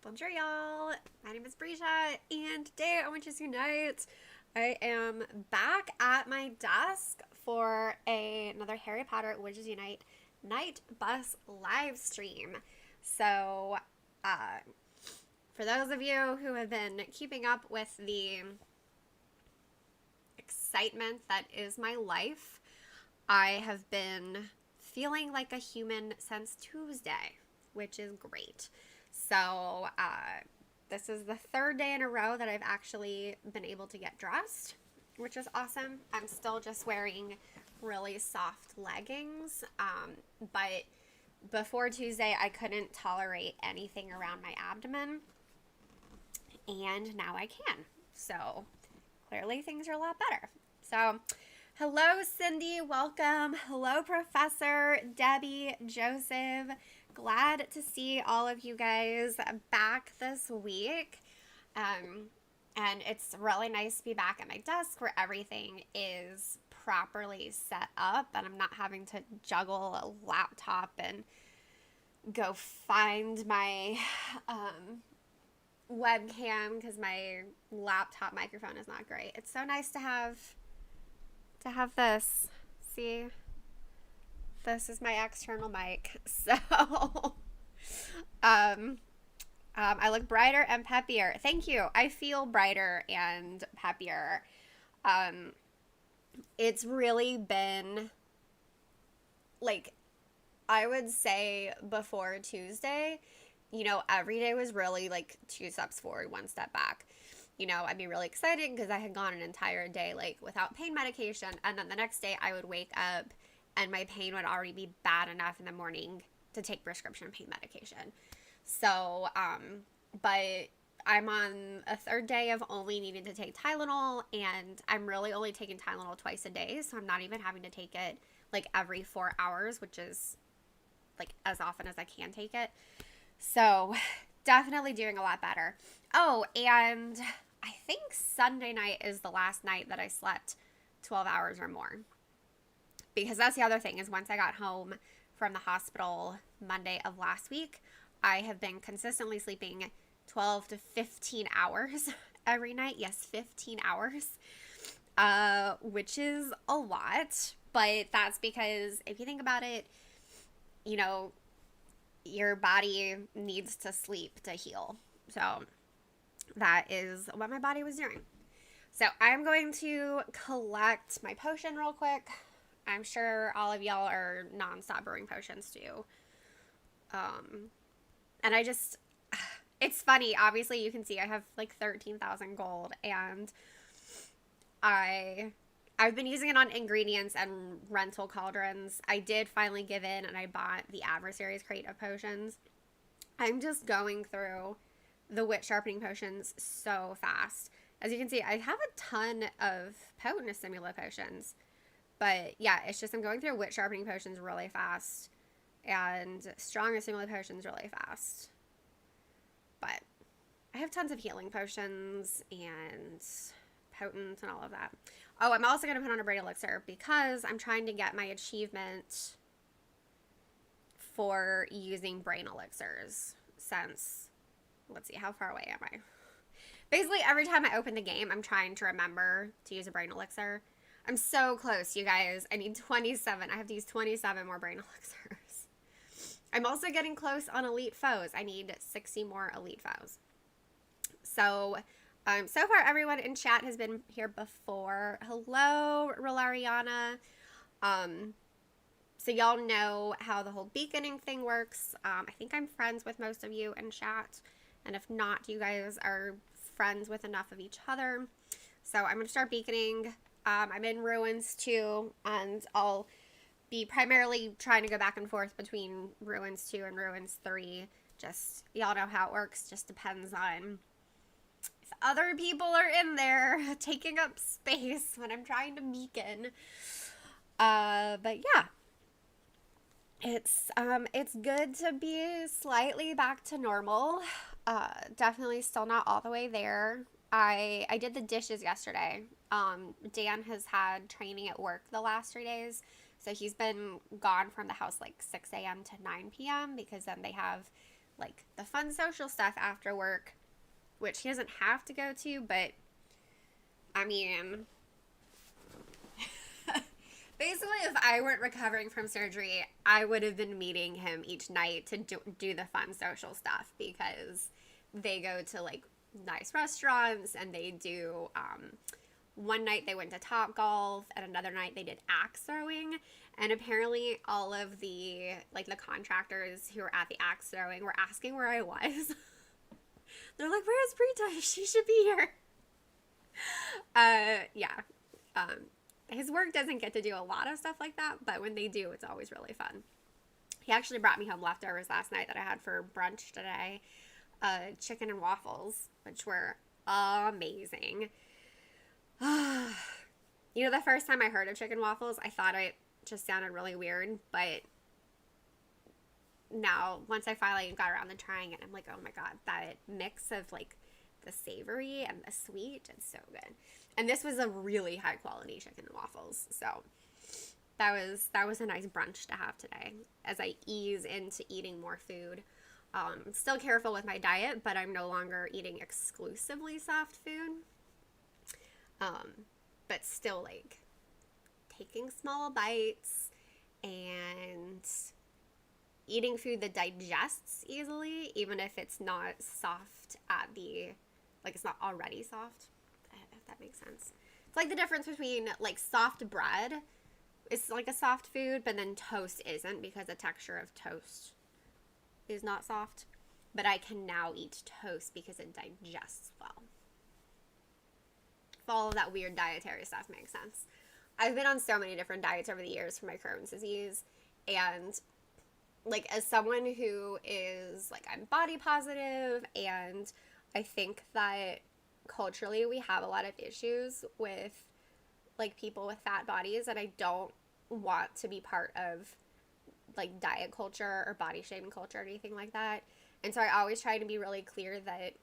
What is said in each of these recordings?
Bonjour, y'all. My name is Brisha, and today I want you to know I am back at my desk for another Harry Potter Witches Unite Night Bus live stream. So, uh, for those of you who have been keeping up with the excitement that is my life, I have been feeling like a human since Tuesday, which is great. So, this is the third day in a row that I've actually been able to get dressed, which is awesome. I'm still just wearing really soft leggings, but before Tuesday, I couldn't tolerate anything around my abdomen, and now I can. So, clearly things are a lot better. So, hello, Cindy. Welcome. Hello, Professor, Debbie, Joseph. Glad to see all of you guys back this week. And it's really nice to be back at my desk where everything is properly set up and I'm not having to juggle a laptop and go find my webcam because my laptop microphone is not great. It's so nice to have this. See? This is my external mic. So, I look brighter and peppier. Thank you. I feel brighter and peppier. It's really been, like, I would say before Tuesday, every day was really like 2 steps forward, 1 step back. I'd be really excited because I had gone an entire day, like, without pain medication. And then the next day I would wake up and my pain would already be bad enough in the morning to take prescription pain medication. So, but I'm on a third day of only needing to take Tylenol, and I'm really only taking Tylenol twice a day, so I'm not even having to take it, like, every 4 hours, which is, like, as often as I can take it. So, definitely doing a lot better. Oh, and I think Sunday night is the last night that I slept 12 hours or more. Because that's the other thing, is once I got home from the hospital Monday of last week, I have been consistently sleeping 12 to 15 hours every night. Yes, 15 hours, which is a lot. But that's because if you think about it, your body needs to sleep to heal. So that is what my body was doing. So I'm going to collect my potion real quick. I'm sure all of y'all are nonstop brewing potions too. And it's funny. Obviously, you can see I have like 13,000 gold, and I've been using it on ingredients and rental cauldrons. I did finally give in, and I bought the Adversaries crate of potions. I'm just going through the wit sharpening potions so fast. As you can see, I have a ton of potent Simula potions. But yeah, it's just I'm going through wit sharpening potions really fast and strong Simula potions really fast. But I have tons of healing potions and potent and all of that. Oh, I'm also going to put on a brain elixir because I'm trying to get my achievement for using brain elixirs since, let's see, how far away am I? Basically, every time I open the game, I'm trying to remember to use a brain elixir. I'm so close, you guys. I need 27. I have to use 27 more brain elixirs. I'm also getting close on elite foes. I need 60 more elite foes. So, so far everyone in chat has been here before. Hello, Rolariana. So y'all know how the whole beaconing thing works. I think I'm friends with most of you in chat. And if not, you guys are friends with enough of each other. So I'm going to start beaconing. I'm in Ruins 2, and I'll be primarily trying to go back and forth between Ruins 2 and Ruins 3. Just, y'all know how it works. Just depends on if other people are in there taking up space when I'm trying to beacon. But yeah. It's good to be slightly back to normal. Definitely still not all the way there. I did the dishes yesterday. Dan has had training at work the last 3 days, so he's been gone from the house like 6 a.m. to 9 p.m. because then they have like the fun social stuff after work, which he doesn't have to go to, but I mean, basically, if I weren't recovering from surgery, I would have been meeting him each night to do the fun social stuff, because they go to like nice restaurants, and they do, one night they went to Topgolf, and another night they did axe throwing. And apparently all of the, like, the contractors who were at the axe throwing were asking where I was. They're like, where's Brita? She should be here. Yeah. His work doesn't get to do a lot of stuff like that, but when they do, it's always really fun. He actually brought me home leftovers last night that I had for brunch today. Chicken and waffles, which were amazing. You know, the first time I heard of chicken waffles, I thought it just sounded really weird, but now, once I finally got around to trying it, I'm like, oh my god, that mix of, like, the savory and the sweet, it's so good. And this was a really high quality chicken and waffles, so that was a nice brunch to have today as I ease into eating more food. Still careful with my diet, but I'm no longer eating exclusively soft food. But still, like, taking small bites and eating food that digests easily, even if it's not soft at the, like, it's not already soft, if that makes sense. It's like the difference between, like, soft bread is like a soft food, but then toast isn't, because the texture of toast is not soft. But I can now eat toast because it digests well. If all of that weird dietary stuff makes sense. I've been on so many different diets over the years for my Crohn's disease, and, like, as someone who is, like, I'm body positive, and I think that culturally we have a lot of issues with, like, people with fat bodies, and I don't want to be part of, like, diet culture or body shaming culture or anything like that. And so I always try to be really clear that,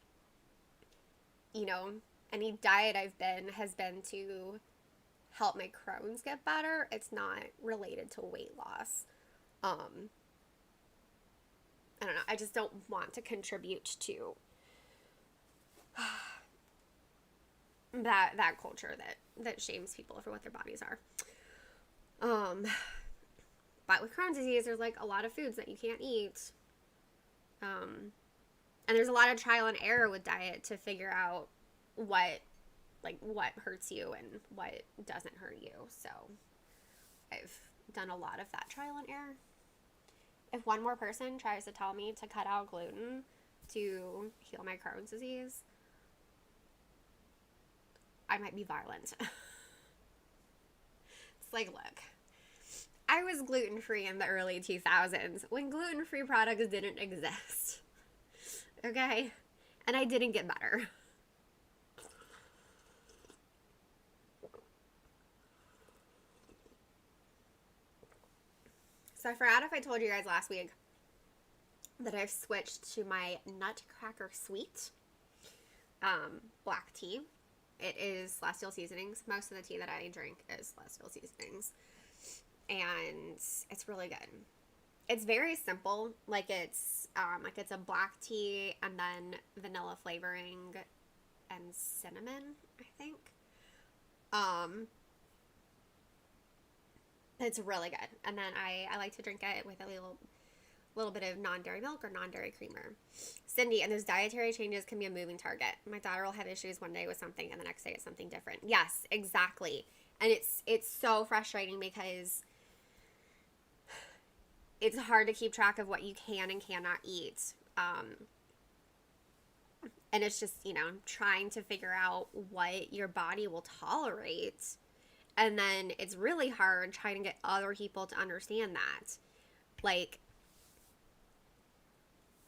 you know, any diet I've been has been to help my Crohn's get better. It's not related to weight loss. I don't know. I just don't want to contribute to that culture that shames people for what their bodies are. But with Crohn's disease, there's, like, a lot of foods that you can't eat. And there's a lot of trial and error with diet to figure out what hurts you and what doesn't hurt you. So I've done a lot of that trial and error. If one more person tries to tell me to cut out gluten to heal my Crohn's disease, I might be violent. It's like, look, I was gluten-free in the early 2000s when gluten-free products didn't exist. Okay? And I didn't get better. So I forgot if I told you guys last week that I've switched to my Nutcracker Sweet black tea. It is Celestial Seasonings. Most of the tea that I drink is Celestial Seasonings. And it's really good. It's very simple. Like, it's a black tea and then vanilla flavoring and cinnamon, I think. It's really good. And then I like to drink it with a little bit of non-dairy milk or non-dairy creamer. Cindy, and those dietary changes can be a moving target. My daughter will have issues one day with something and the next day it's something different. Yes, exactly. And it's so frustrating because it's hard to keep track of what you can and cannot eat. And it's just, you know, trying to figure out what your body will tolerate. And then it's really hard trying to get other people to understand that. Like,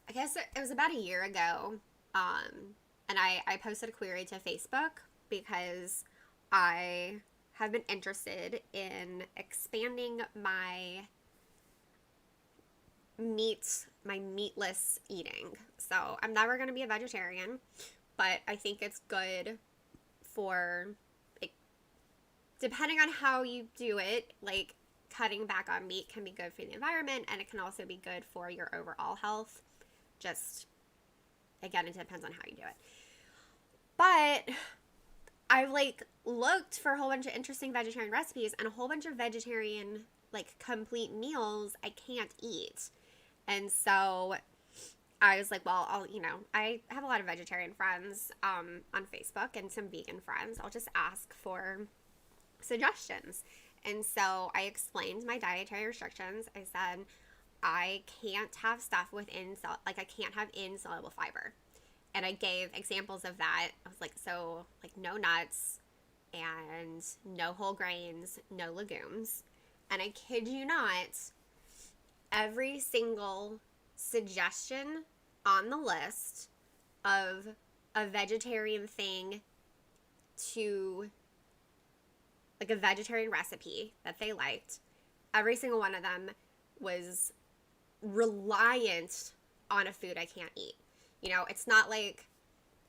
I guess it was about a year ago, and I posted a query to Facebook because I have been interested in expanding my meatless eating. So I'm never going to be a vegetarian, but I think it's good for, like, depending on how you do it, like, cutting back on meat can be good for the environment, and it can also be good for your overall health. Just, again, it depends on how you do it. But I've, like, looked for a whole bunch of interesting vegetarian recipes, and a whole bunch of vegetarian, like, complete meals I can't eat. And so I was like, well, I have a lot of vegetarian friends on Facebook and some vegan friends. I'll just ask for suggestions. And so I explained my dietary restrictions. I said, I can't have stuff with I can't have insoluble fiber. And I gave examples of that. I was like, so, like, no nuts and no whole grains, no legumes. And I kid you not, every single suggestion on the list of a vegetarian thing to, like, a vegetarian recipe that they liked, every single one of them was reliant on a food I can't eat. You know, it's not like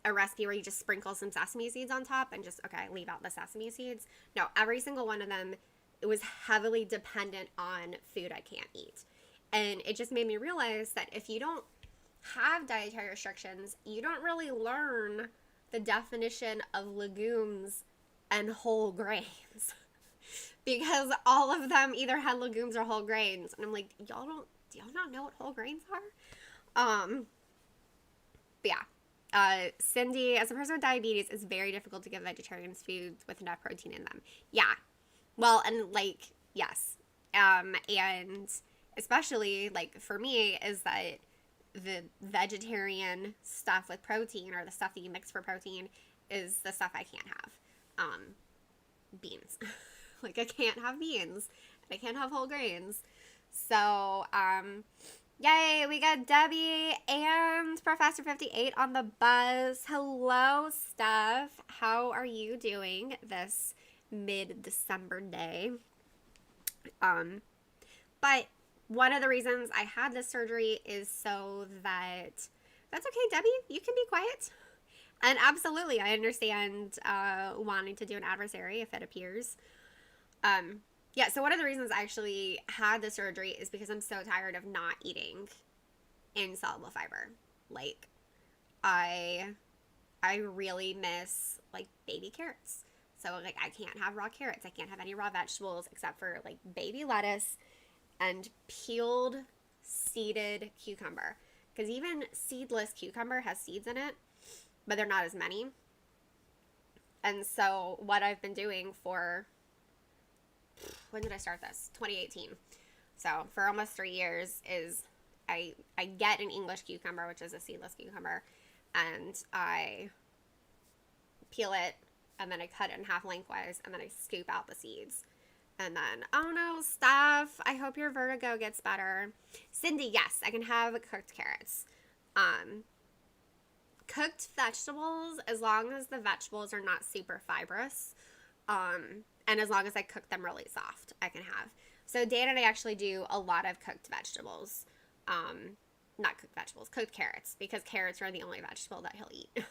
a recipe where you just sprinkle some sesame seeds on top and just, okay, leave out the sesame seeds. No, every single one of them, it was heavily dependent on food I can't eat. And it just made me realize that if you don't have dietary restrictions, you don't really learn the definition of legumes and whole grains. Because all of them either had legumes or whole grains. And I'm like, do y'all not know what whole grains are? But yeah. Cindy, as a person with diabetes, it's very difficult to give vegetarians foods with enough protein in them. Yeah. Well, and, like, yes. And especially, like, for me, is that the vegetarian stuff with protein, or the stuff that you mix for protein, is the stuff I can't have. Beans. Like, I can't have beans. And I can't have whole grains. So, yay, we got Debbie and Professor 58 on the buzz. Hello, Steph. How are you doing this mid-December day? But one of the reasons I had this surgery is so that's okay, Debbie, you can be quiet. And absolutely, I understand wanting to do an adversary if it appears. Yeah, so one of the reasons I actually had the surgery is because I'm so tired of not eating insoluble fiber. Like, I really miss, like, baby carrots. So, like, I can't have raw carrots. I can't have any raw vegetables except for, like, baby lettuce and peeled, seeded cucumber. Because even seedless cucumber has seeds in it, but they're not as many. And so what I've been doing for, when did I start this? 2018. So for almost 3 years is I get an English cucumber, which is a seedless cucumber, and I peel it, and then I cut it in half lengthwise, and then I scoop out the seeds. And then, oh no, Steph, I hope your vertigo gets better. Cindy, yes, I can have cooked carrots. Cooked vegetables, as long as the vegetables are not super fibrous, and as long as I cook them really soft, I can have. So Dan and I actually do a lot of cooked vegetables. Not cooked vegetables, cooked carrots, because carrots are the only vegetable that he'll eat.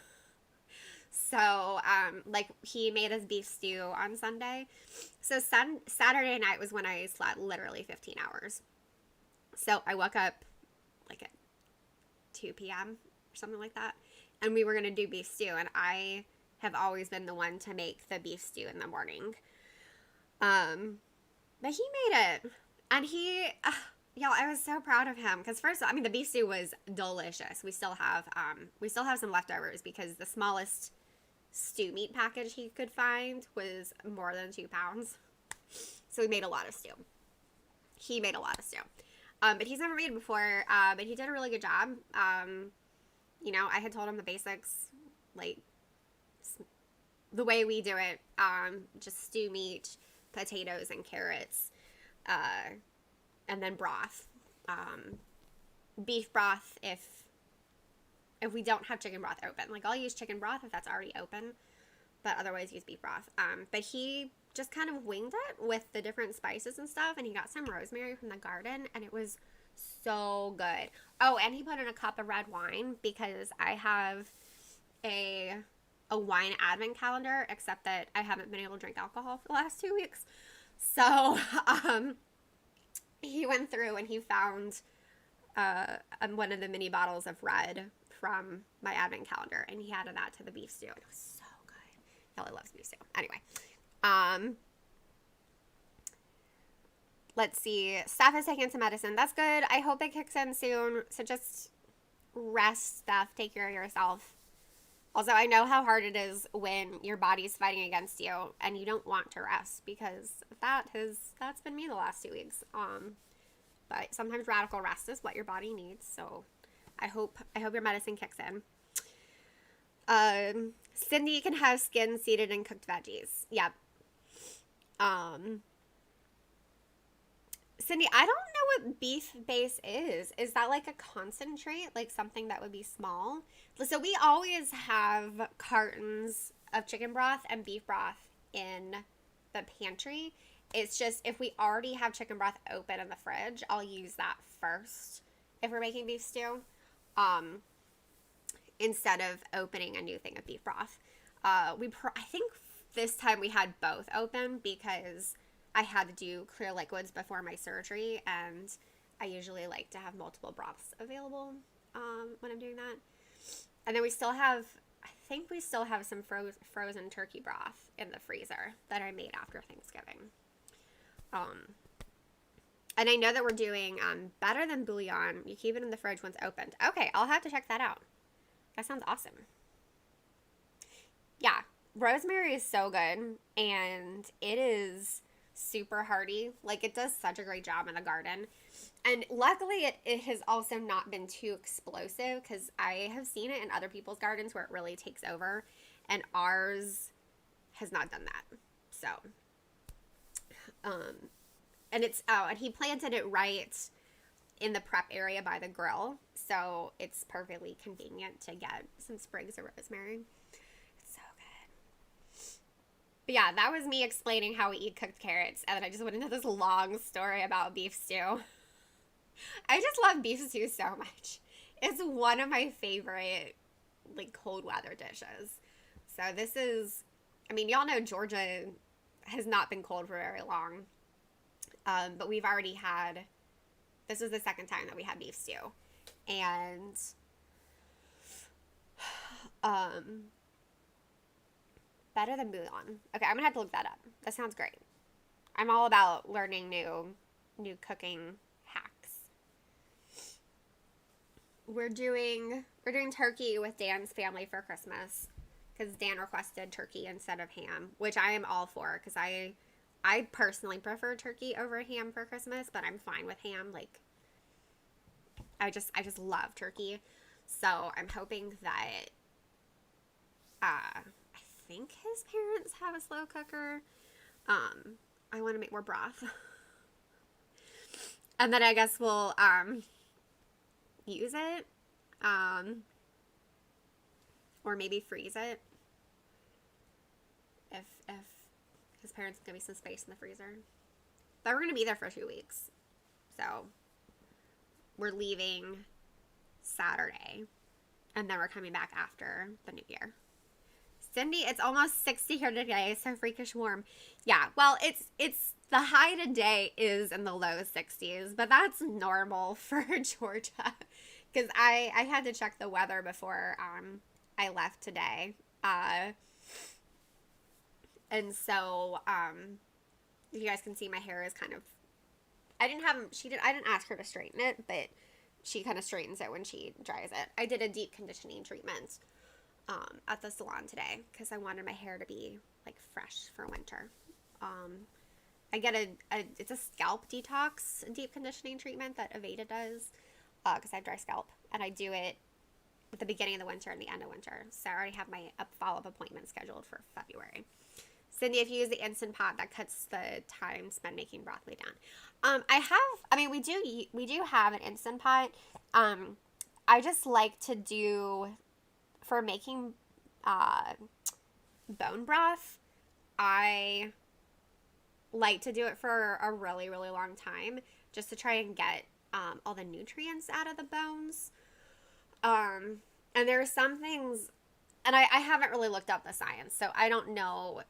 So, like, he made us beef stew on Sunday. So Saturday night was when I slept literally 15 hours. So I woke up, like, at 2 p.m. or something like that. And we were going to do beef stew. And I have always been the one to make the beef stew in the morning. But he made it. And y'all, I was so proud of him. Because first, I mean, the beef stew was delicious. We still have some leftovers because the smallest stew meat package he could find was more than 2 pounds. So we made a lot of stew. He made a lot of stew. But he's never made it before. But he did a really good job. You know, I had told him the basics, like the way we do it. Just stew meat, potatoes, and carrots. And then broth. Beef broth if we don't have chicken broth open. Like, I'll use chicken broth if that's already open, but otherwise use beef broth. But he just kind of winged it with the different spices and stuff, and he got some rosemary from the garden, and it was so good. Oh, and he put in a cup of red wine because I have a wine advent calendar, except that I haven't been able to drink alcohol for the last 2 weeks. So, he went through and he found one of the mini bottles of red from my advent calendar, and he added that to the beef stew. It was so good. Kelly loves beef stew. Anyway, let's see. Steph is taking some medicine. That's good. I hope it kicks in soon. So just rest, Steph. Take care of yourself. Also, I know how hard it is when your body's fighting against you and you don't want to rest, because that's been me the last 2 weeks. But sometimes radical rest is what your body needs. So I hope your medicine kicks in. Cindy can have skin seeded and cooked veggies. Yep. Cindy, I don't know what beef base is. Is that like a concentrate? Like something that would be small? So we always have cartons of chicken broth and beef broth in the pantry. It's just if we already have chicken broth open in the fridge, I'll use that first if we're making beef stew, instead of opening a new thing of beef broth. I think this time we had both open because I had to do clear liquids before my surgery, and I usually like to have multiple broths available when I'm doing that. And then I think we still have some frozen turkey broth in the freezer that I made after Thanksgiving. And I know that we're doing better than bouillon. You keep it in the fridge once opened. Okay, I'll have to check that out. That sounds awesome. Yeah, rosemary is so good, and it is super hearty. Like, it does such a great job in the garden. And luckily, it has also not been too explosive, because I have seen it in other people's gardens where it really takes over, and ours has not done that. So, and he planted it right in the prep area by the grill, so it's perfectly convenient to get some sprigs of rosemary. It's so good. But yeah, that was me explaining how we eat cooked carrots, and then I just went into this long story about beef stew. I just love beef stew so much. It's one of my favorite, like, cold weather dishes. So this is, I mean, y'all know Georgia has not been cold for very long. But we've already had, this was the second time that we had beef stew. And, better than bouillon. Okay, I'm gonna have to look that up. That sounds great. I'm all about learning new cooking hacks. We're doing turkey with Dan's family for Christmas, because Dan requested turkey instead of ham, which I am all for, because I personally prefer turkey over ham for Christmas, but I'm fine with ham. Like, I just love turkey. So I'm hoping that, I think his parents have a slow cooker. I want to make more broth. And then I guess we'll, use it, or maybe freeze it. If his parents give me some space in the freezer. But we're going to be there for 2 weeks. So we're leaving Saturday, and then we're coming back after the new year. Cindy, it's almost 60 here today, so freakish warm. Yeah, well, it's the high today is in the low 60s, but that's normal for Georgia, because I had to check the weather before I left today. And so, if you guys can see, my hair is kind of, I didn't ask her to straighten it, but she kind of straightens it when she dries it. I did a deep conditioning treatment, at the salon today, because I wanted my hair to be, like, fresh for winter. I get it's a scalp detox deep conditioning treatment that Aveda does, because I have dry scalp, and I do it at the beginning of the winter and the end of winter. So I already have my follow-up appointment scheduled for February. Cindy, if you use the Instant Pot, that cuts the time spent making broccoli down. We do have an Instant Pot. I just like to do, for making bone broth, I like to do it for a really, really long time, just to try and get all the nutrients out of the bones. And there are some things, and I haven't really looked up the science, so I don't know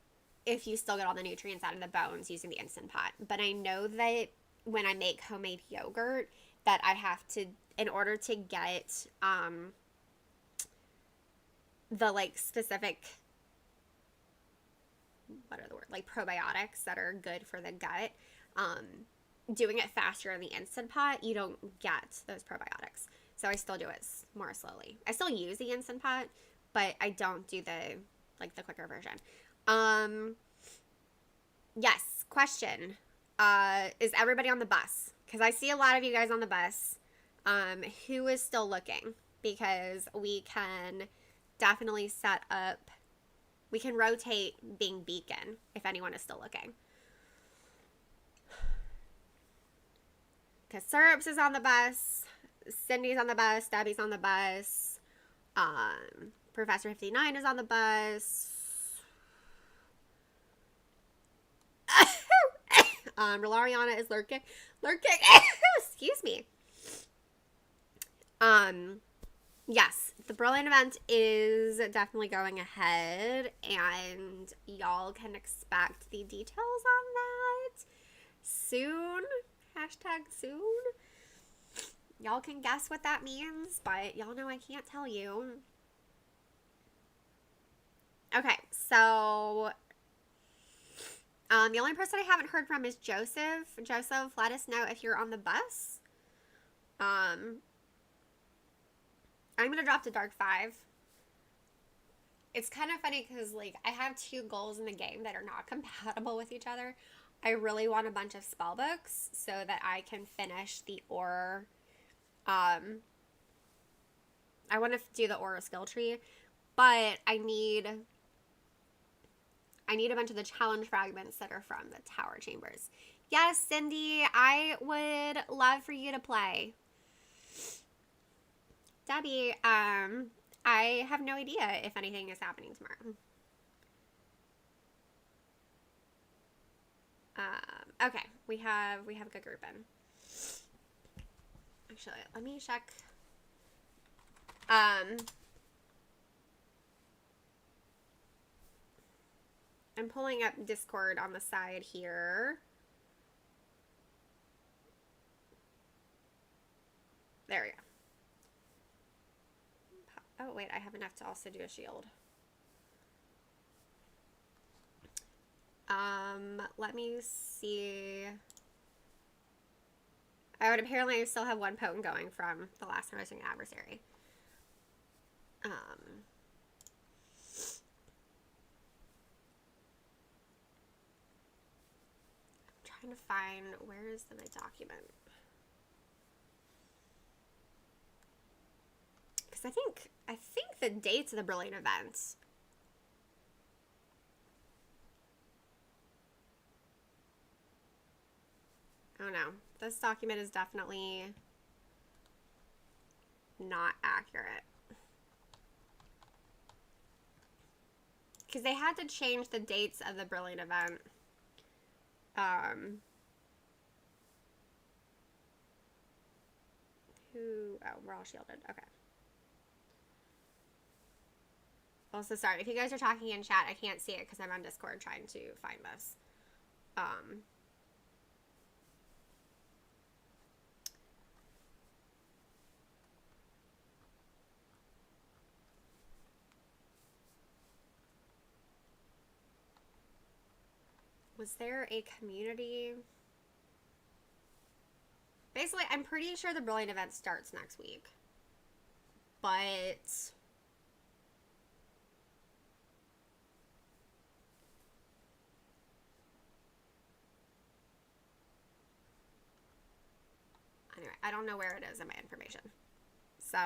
if you still get all the nutrients out of the bones using the Instant Pot. But I know that when I make homemade yogurt, that I have to, in order to get the like specific, what are the words, like probiotics that are good for the gut, doing it faster in the Instant Pot, you don't get those probiotics. So I still do it more slowly. I still use the Instant Pot, but I don't do the quicker version. Yes, question. Is everybody on the bus? Because I see a lot of you guys on the bus. Who is still looking? Because we can definitely set up, we can rotate being Beacon if anyone is still looking. Because Syrups is on the bus, Cindy's on the bus, Debbie's on the bus, Professor 59 is on the bus, Rolariana is lurking, excuse me. Yes, the Berlin event is definitely going ahead, and y'all can expect the details on that soon. Hashtag soon. Y'all can guess what that means, but y'all know I can't tell you. Okay, so the only person I haven't heard from is Joseph. Joseph, let us know if you're on the bus. I'm going to drop to Dark 5. It's kind of funny because, like, I have 2 goals in the game that are not compatible with each other. I really want a bunch of spell books so that I can finish the Aura. I want to do the Aura skill tree, but I need a bunch of the challenge fragments that are from the Tower Chambers. Yes, Cindy, I would love for you to play. Debbie, I have no idea if anything is happening tomorrow. Okay, we have a good group in. Actually, let me check. I'm pulling up Discord on the side here. There we go. Oh, wait, I have enough to also do a shield. Let me see. I would apparently still have 1 potent going from the last time I was doing an adversary. I'm trying to find, where is my document? Because I think the dates of the Brilliant events. Oh no, this document is definitely not accurate. Because they had to change the dates of the Brilliant event. Oh, we're all shielded. Okay. Also, sorry, if you guys are talking in chat, I can't see it because I'm on Discord trying to find this. Was there a community? Basically, I'm pretty sure the Brilliant event starts next week. But anyway, I don't know where it is in my information. So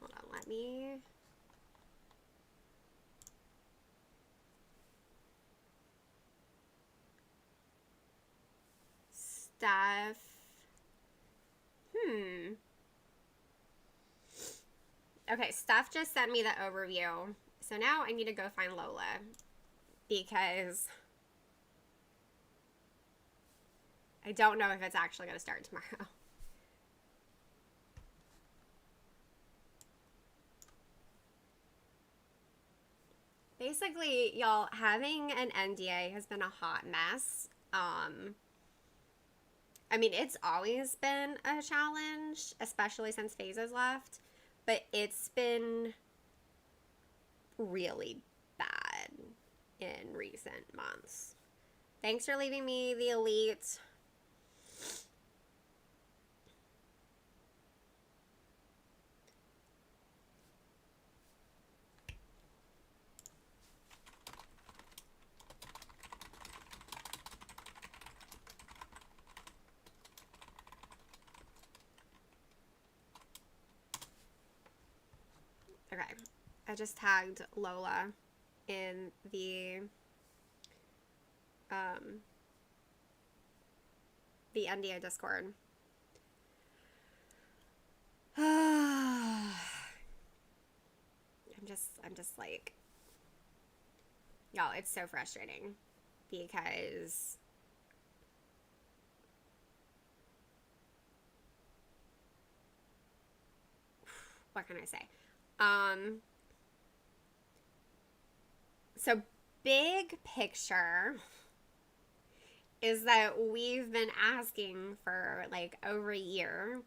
hold on, let me Steph. Okay, Steph just sent me the overview. So now I need to go find Lola because I don't know if it's actually going to start tomorrow. basically, y'all, having an NDA has been a hot mess. I mean, it's always been a challenge, especially since Phases left, but it's been really bad in recent months. Thanks for leaving me the elite. Okay, I just tagged Lola in the NDA Discord. I'm just like, y'all, it's so frustrating because what can I say? So big picture is that we've been asking for like over a year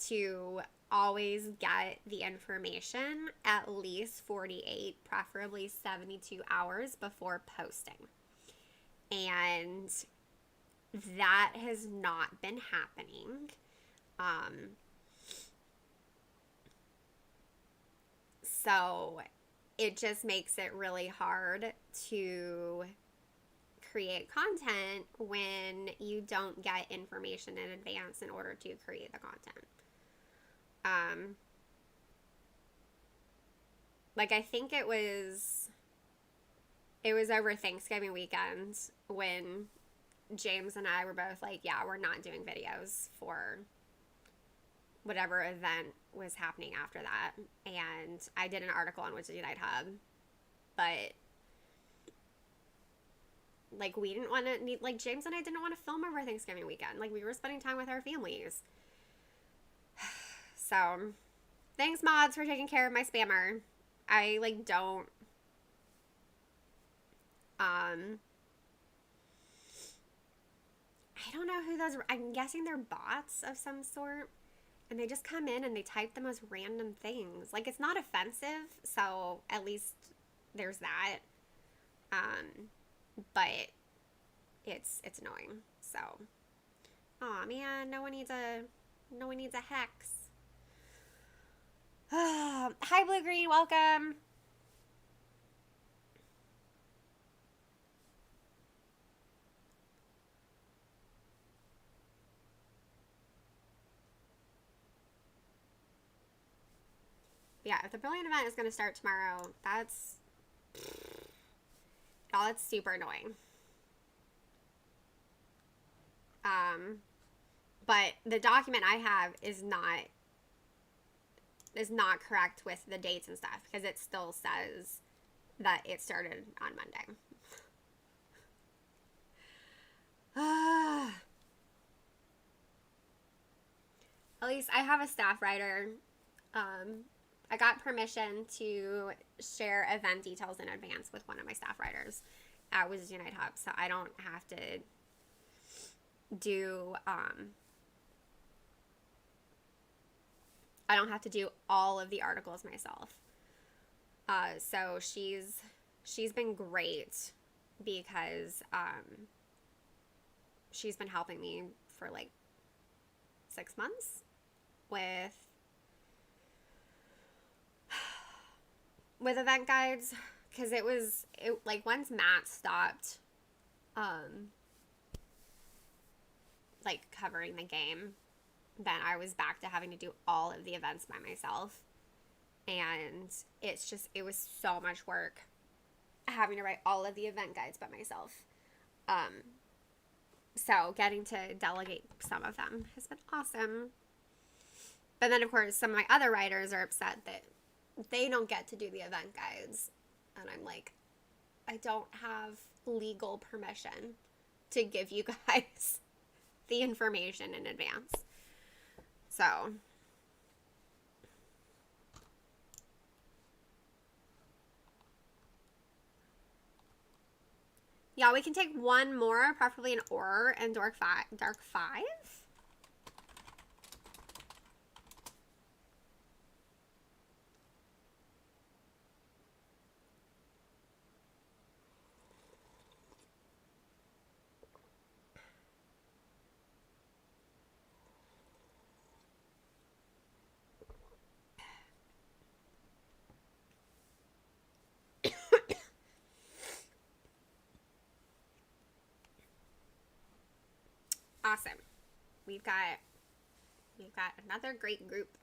to always get the information at least 48, preferably 72 hours before posting. And that has not been happening. So it just makes it really hard to create content when you don't get information in advance in order to create the content. Like I think it was over Thanksgiving weekend when James and I were both like, yeah, we're not doing videos for whatever event was happening after that. And I did an article on Wizard Unite Hub, but like we didn't want to, like James and I didn't want to film over Thanksgiving weekend. Like we were spending time with our families. So thanks mods for taking care of my spammer. I like don't I don't know who those, I'm guessing they're bots of some sort, and they just come in and they type the most random things. Like it's not offensive, so at least there's that. But it's annoying. So, aw man, no one needs a hex. Hi Blue Green, welcome. Yeah, if the brilliant event is going to start tomorrow, that's super annoying. But the document I have is not correct with the dates and stuff because it still says that it started on Monday. At least I have a staff writer. I got permission to share event details in advance with one of my staff writers at Wizards Unite Hub, so I don't have to do all of the articles myself. So she's been great because she's been helping me for like 6 months with event guides, because it like once Matt stopped like covering the game, then I was back to having to do all of the events by myself, and it was so much work having to write all of the event guides by myself. So getting to delegate some of them has been awesome. But then of course some of my other writers are upset that they don't get to do the event guides, and I'm like, I don't have legal permission to give you guys the information in advance. So Yeah, we can take one more, preferably an Auror and Dark 5. Dark 5? Awesome. We've got another great group.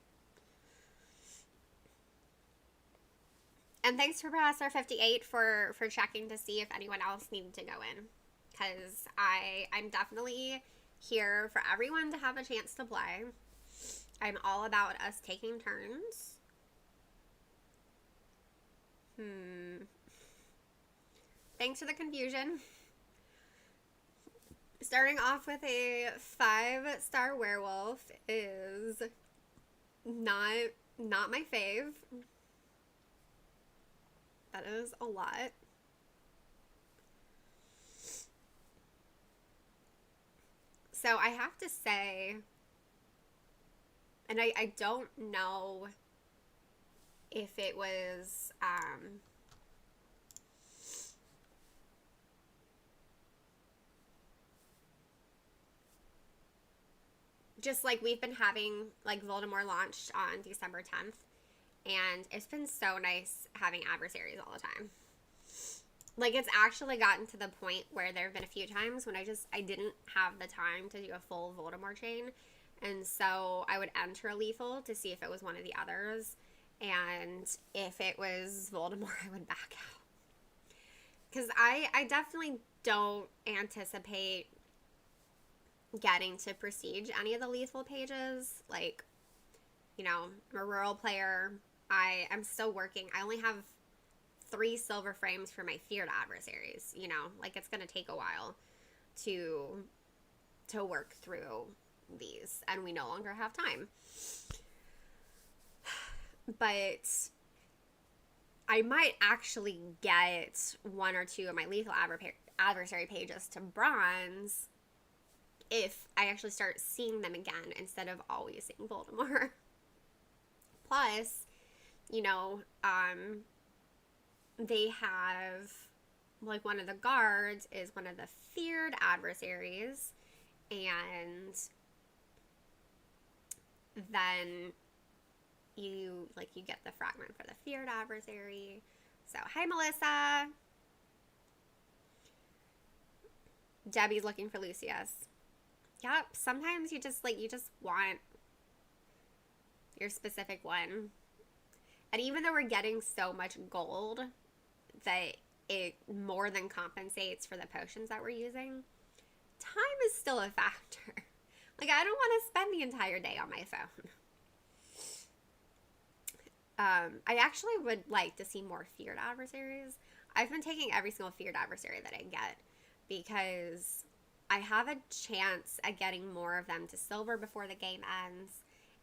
And thanks for Professor 58 for checking to see if anyone else needed to go in. Because I'm definitely here for everyone to have a chance to play. I'm all about us taking turns. Thanks for the confusion. Starting off with a 5-star werewolf is not my fave. That is a lot. So I have to say, and I don't know if it was just like we've been having like Voldemort launched on December 10th, and it's been so nice having adversaries all the time. Like, it's actually gotten to the point where there have been a few times when I didn't have the time to do a full Voldemort chain, and so I would enter a lethal to see if it was one of the others, and if it was Voldemort, I would back out. Because I definitely don't anticipate getting to prestige any of the lethal pages. Like, you know, I'm a rural player. I'm still working. I only have 3 silver frames for my feared adversaries. You know, like, it's going to take a while to work through these, and we no longer have time. But I might actually get 1 or 2 of my lethal adversary pages to bronze if I actually start seeing them again instead of always seeing Voldemort. Plus, you know, they have, like, one of the guards is one of the feared adversaries, and then you get the fragment for the feared adversary. So, hi, Melissa. Debbie's looking for Lucius. Yep, sometimes you just want your specific one. And even though we're getting so much gold that it more than compensates for the potions that we're using, time is still a factor. Like, I don't want to spend the entire day on my phone. I actually would like to see more feared adversaries. I've been taking every single feared adversary that I get because I have a chance at getting more of them to silver before the game ends,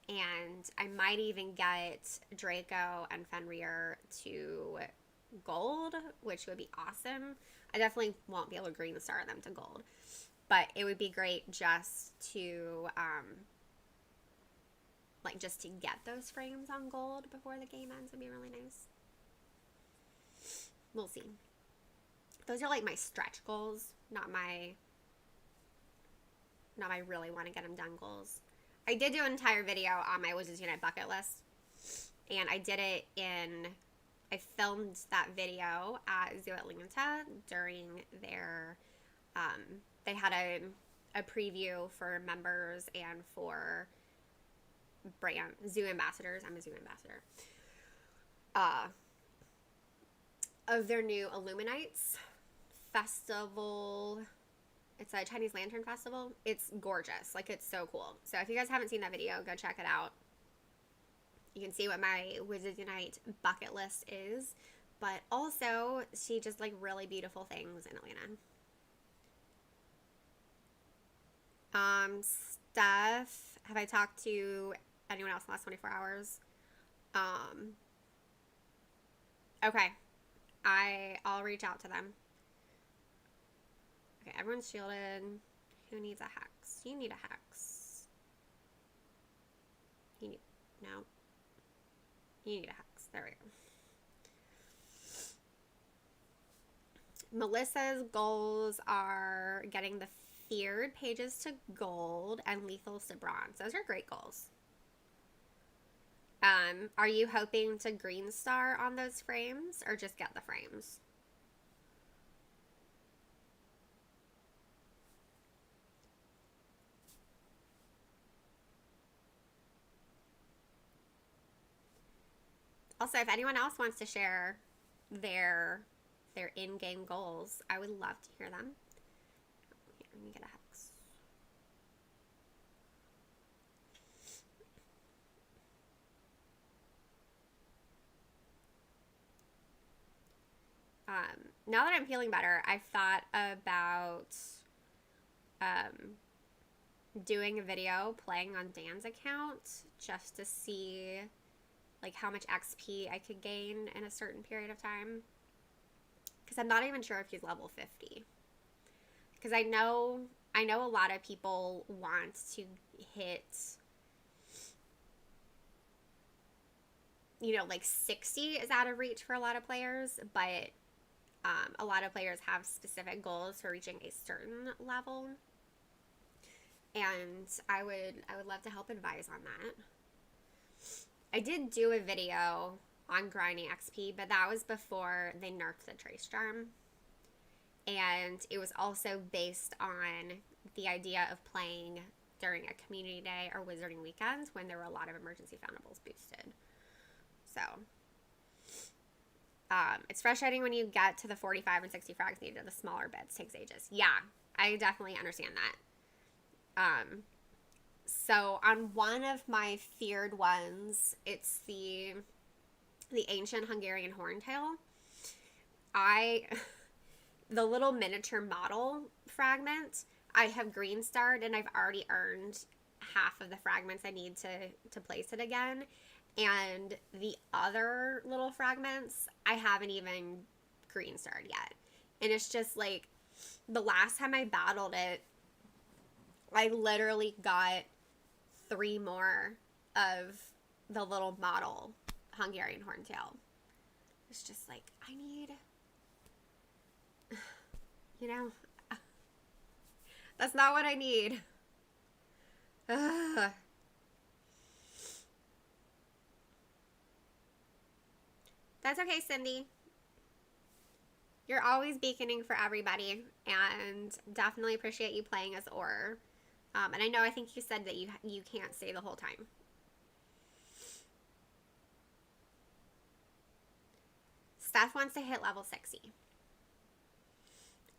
and I might even get Draco and Fenrir to gold, which would be awesome. I definitely won't be able to green star them to gold, but it would be great just to just to get those frames on gold before the game ends would be really nice. We'll see. Those are like my stretch goals, not my really want to get them done goals. I did do an entire video on my Wizards Unite bucket list, and I filmed that video at Zoo Atlanta during their, they had a preview for members and for brand zoo ambassadors. I'm a zoo ambassador. Of their new Illuminates festival. It's a Chinese Lantern Festival. It's gorgeous. Like, it's so cool. So if you guys haven't seen that video, go check it out. You can see what my Wizards Unite bucket list is. But also, see just, like, really beautiful things in Atlanta. Steph, have I talked to anyone else in the last 24 hours? Okay. I'll reach out to them. Okay, everyone's shielded. Who needs a hex? You need a hex. You need... No. You need a hex. There we go. Melissa's goals are getting the feared pages to gold and lethals to bronze. Those are great goals. Are you hoping to green star on those frames or just get the frames? Also, if anyone else wants to share their in-game goals, I would love to hear them. Here, let me get a hex. Now that I'm feeling better, I've thought about doing a video playing on Dan's account just to see like how much XP I could gain in a certain period of time. Because I'm not even sure if he's level 50. Because I know a lot of people want to hit, you know, like 60 is out of reach for a lot of players, but a lot of players have specific goals for reaching a certain level. And I would love to help advise on that. I did do a video on grinding XP, but that was before they nerfed the Trace Charm. And it was also based on the idea of playing during a community day or wizarding weekends when there were a lot of emergency foundables boosted. So, it's frustrating when you get to the 45 and 60 frags needed. The smaller bits takes ages. Yeah, I definitely understand that. So on one of my feared ones, it's the ancient Hungarian Horntail. The little miniature model fragment, I have green starred and I've already earned half of the fragments I need to place it again. And the other little fragments, I haven't even green starred yet. And it's just like, the last time I battled it, I literally got 3 more of the little model Hungarian Horntail. It's just like, I need, you know, that's not what I need. Ugh. That's okay, Cindy. You're always beaconing for everybody, and definitely appreciate you playing as Or. And I think you said that you can't stay the whole time. Steph wants to hit level 60.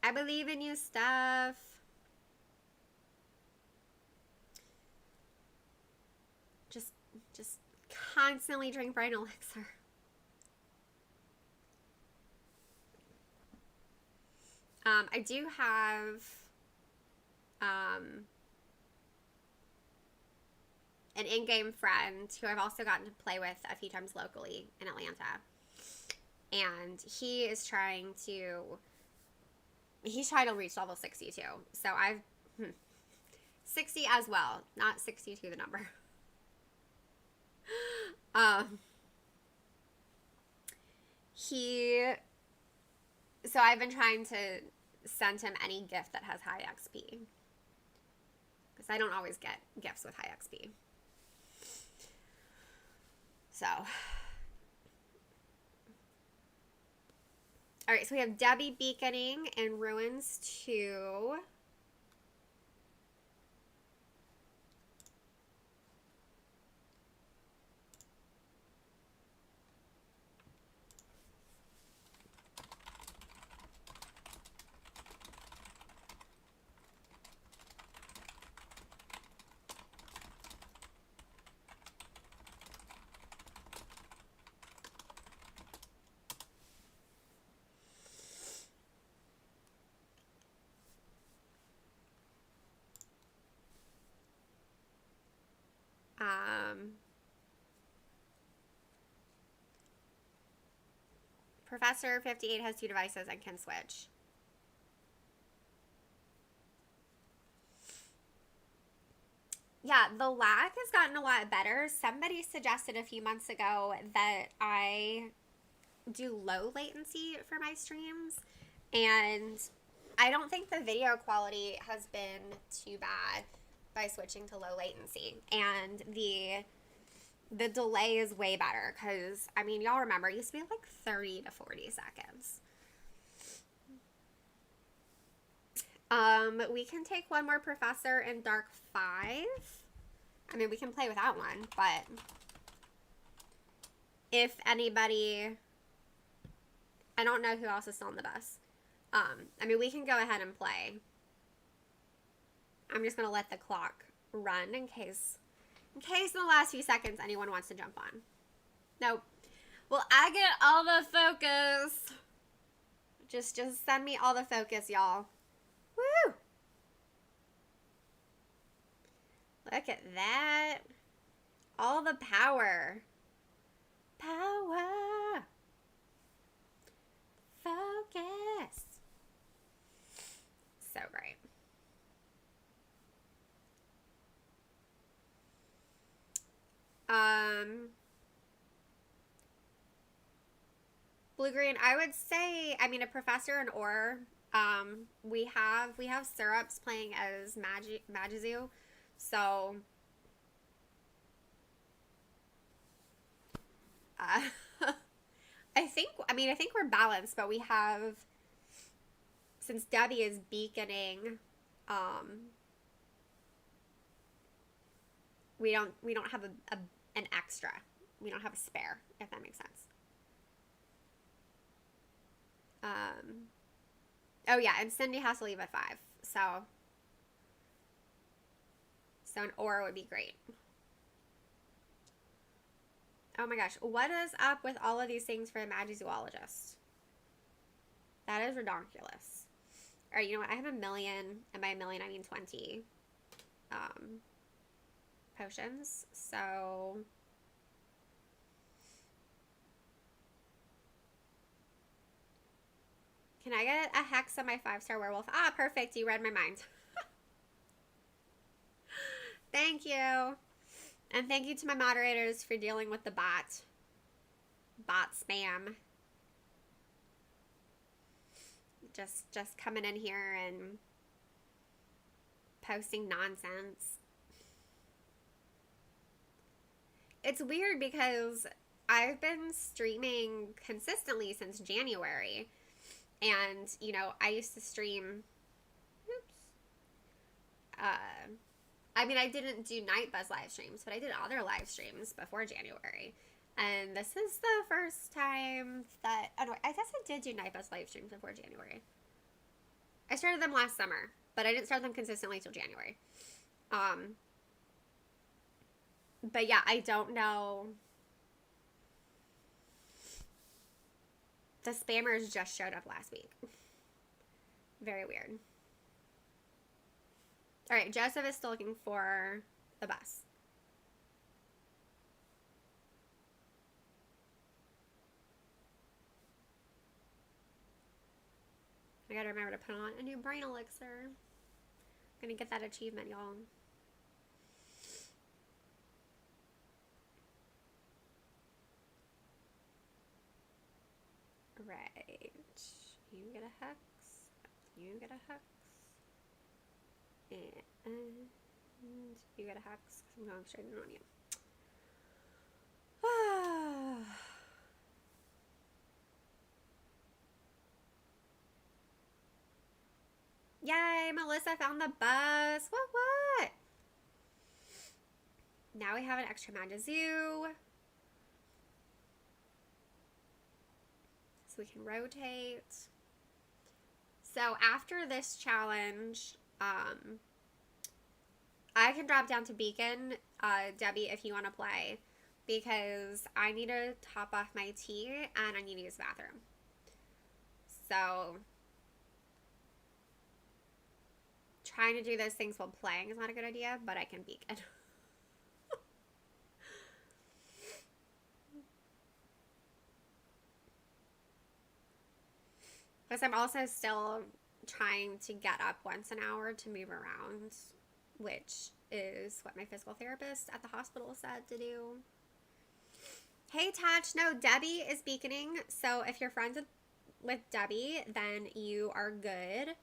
I believe in you, Steph. Just constantly drink Bright Elixir. I do have an in-game friend who I've also gotten to play with a few times locally in Atlanta. And he's trying to reach level 60 too. So I've 60 as well, not 62 the number. So I've been trying to send him any gift that has high XP. Because I don't always get gifts with high XP. So. Alright, so we have Debbie beaconing in Ruins 2. Professor 58 has 2 devices and can switch. Yeah, the lag has gotten a lot better. Somebody suggested a few months ago that I do low latency for my streams, and I don't think the video quality has been too bad by switching to low latency. And the delay is way better because, I mean, y'all remember, it used to be like 30 to 40 seconds. We can take one more professor in Dark 5. I mean, we can play without one, but if anybody, I don't know who else is still on the bus. I mean, we can go ahead and play. I'm just going to let the clock run in case in the last few seconds anyone wants to jump on. Nope. Well, I get all the focus. Just send me all the focus, y'all. Woo! Look at that. All the power. Power. Focus. So great. Blue green, I would say, I mean, a professor and or we have syrups playing as Magizu, so I think we're balanced, but we have, since Debbie is beaconing, we don't have an extra. We don't have a spare, if that makes sense. Oh yeah, and Cindy has to leave at 5, so an or would be great. Oh my gosh, what is up with all of these things for a Magizoologist? That is ridiculous. Alright, you know what? I have 1 million, and by 1 million I mean 20 potions, so can I get a hex on my 5-star werewolf? Ah, perfect, you read my mind. Thank you. And thank you to my moderators for dealing with the bot spam. Just coming in here and posting nonsense. It's weird because I've been streaming consistently since January. And, you know, I used to stream, I mean, I didn't do Night Buzz live streams, but I did other live streams before January. And this is the first time that, oh no, I guess I did do Night Buzz live streams before January. I started them last summer, but I didn't start them consistently until January. But yeah, I don't know. The spammers just showed up last week. Very weird. Alright, Joseph is still looking for the bus. I gotta remember to put on a new brain elixir. I'm gonna get that achievement, y'all. Right. You get a hex. You get a hex. And you get a hex. I'm going straight in on you. Yay, Melissa found the bus. What? Now we have an extra Magizu. So we can rotate. So after this challenge, I can drop down to Beacon, Debbie, if you want to play, because I need to top off my tea and I need to use the bathroom. So trying to do those things while playing is not a good idea, but I can Beacon. Because I'm also still trying to get up once an hour to move around which is what my physical therapist at the hospital said to do. Hey, Tatch. No, Debbie is beaconing. So if you're friends with Debbie, then you are good.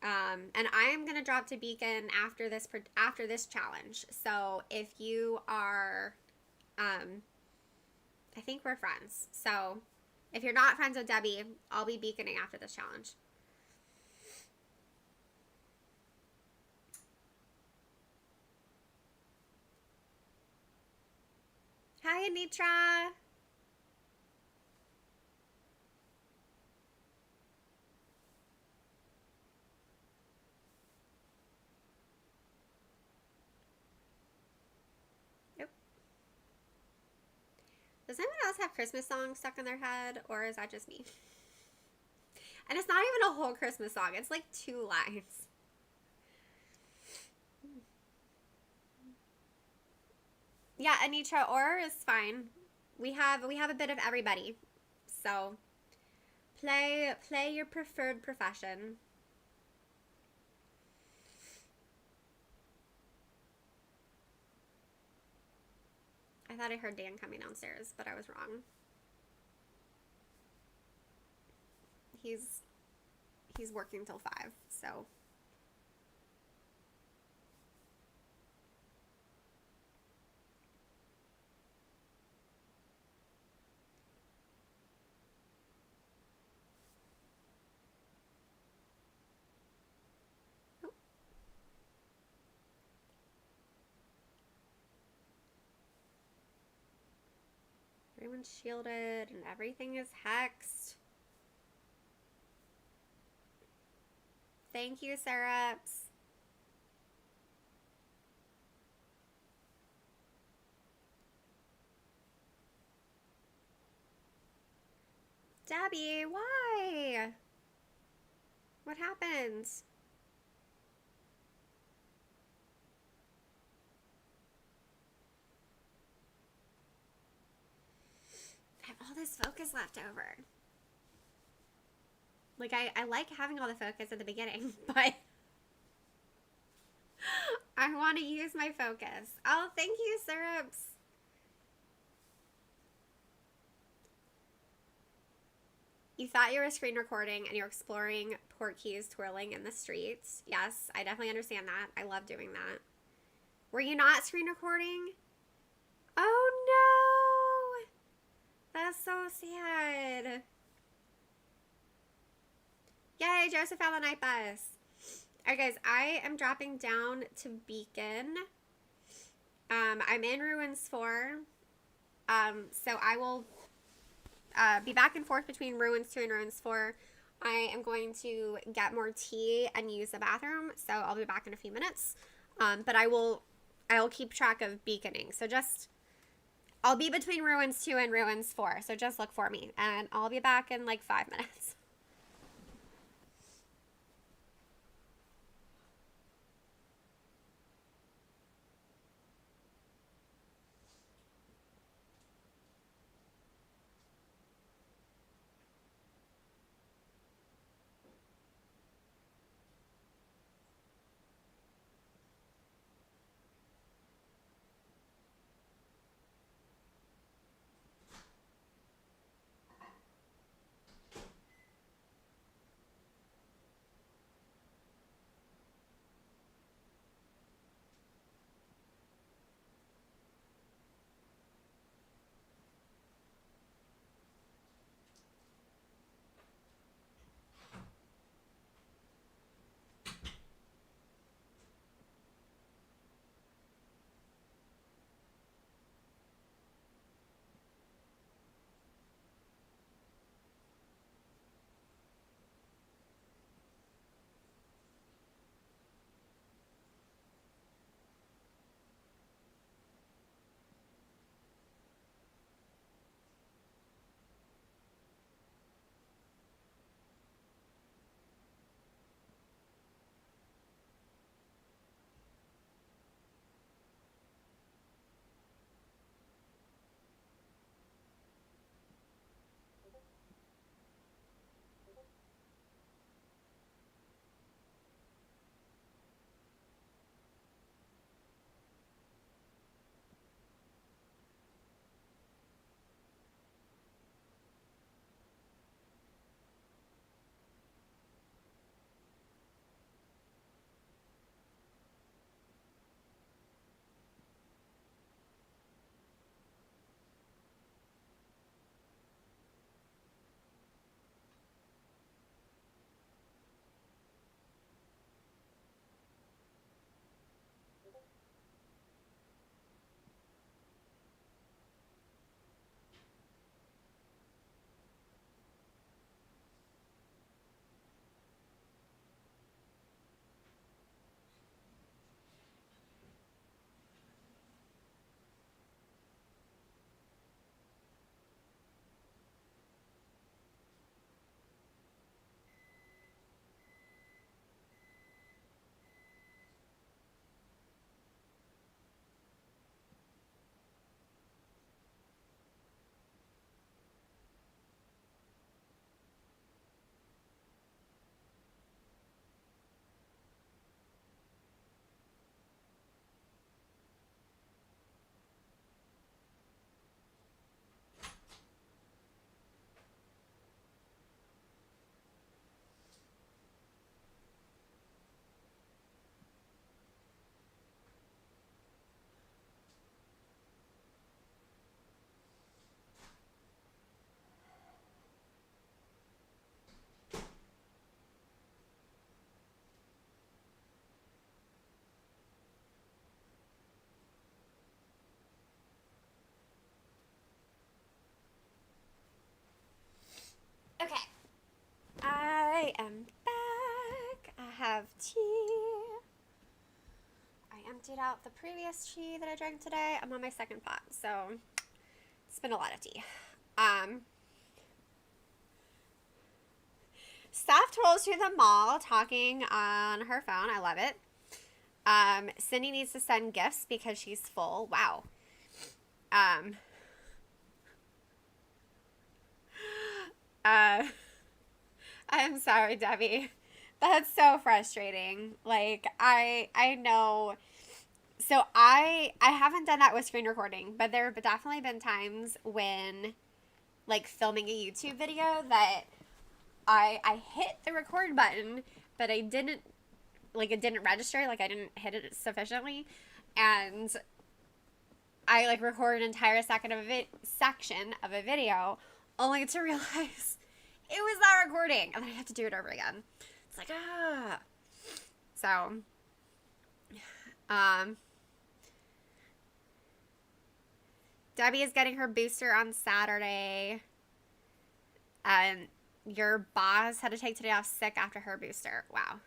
And I am gonna drop to beacon after this challenge. So if you are, I think we're friends. So if you're not friends with Debbie, I'll be beaconing after this challenge. Hi, Anitra. Does anyone else have Christmas songs stuck in their head, or is that just me? And it's not even a whole Christmas song. It's like 2 lines. Yeah, Anitra, or is fine. We have a bit of everybody. So play your preferred profession. I thought I heard Dan coming downstairs, but I was wrong. He's working till 5, so. Oh. Everyone's shielded and everything is hexed. Thank you, Syrups. Debbie, why? What happened? I have all this focus left over. Like, I like having all the focus at the beginning, but I want to use my focus. Oh, thank you, Syrups. You thought you were screen recording and you're exploring Portkey's twirling in the streets. Yes, I definitely understand that. I love doing that. Were you not screen recording? Oh no! That's so sad. Yay, Joseph found the night bus. Alright guys, I am dropping down to Beacon. I'm in Ruins 4. So I will be back and forth between Ruins 2 and Ruins 4. I am going to get more tea and use the bathroom, so I'll be back in a few minutes. But I'll keep track of beaconing. So I'll be between Ruins 2 and Ruins 4, so just look for me. And I'll be back in like 5 minutes. am back. I have tea. I emptied out the previous tea that I drank today. I'm on my second pot, so it's been a lot of tea. Steph trolls through the mall talking on her phone. I love it. Cindy needs to send gifts because she's full. Wow. I'm sorry, Debbie. That's so frustrating. Like, I know. So I haven't done that with screen recording, but there have definitely been times when, like, filming a YouTube video that I hit the record button, but I didn't, like, it didn't register, like, I didn't hit it sufficiently, and I, like, record an entire section of a video, only to realize it was not recording, and then I have to do it over again. It's like, So, Debbie is getting her booster on Saturday, and your boss had to take today off sick after her booster. Wow.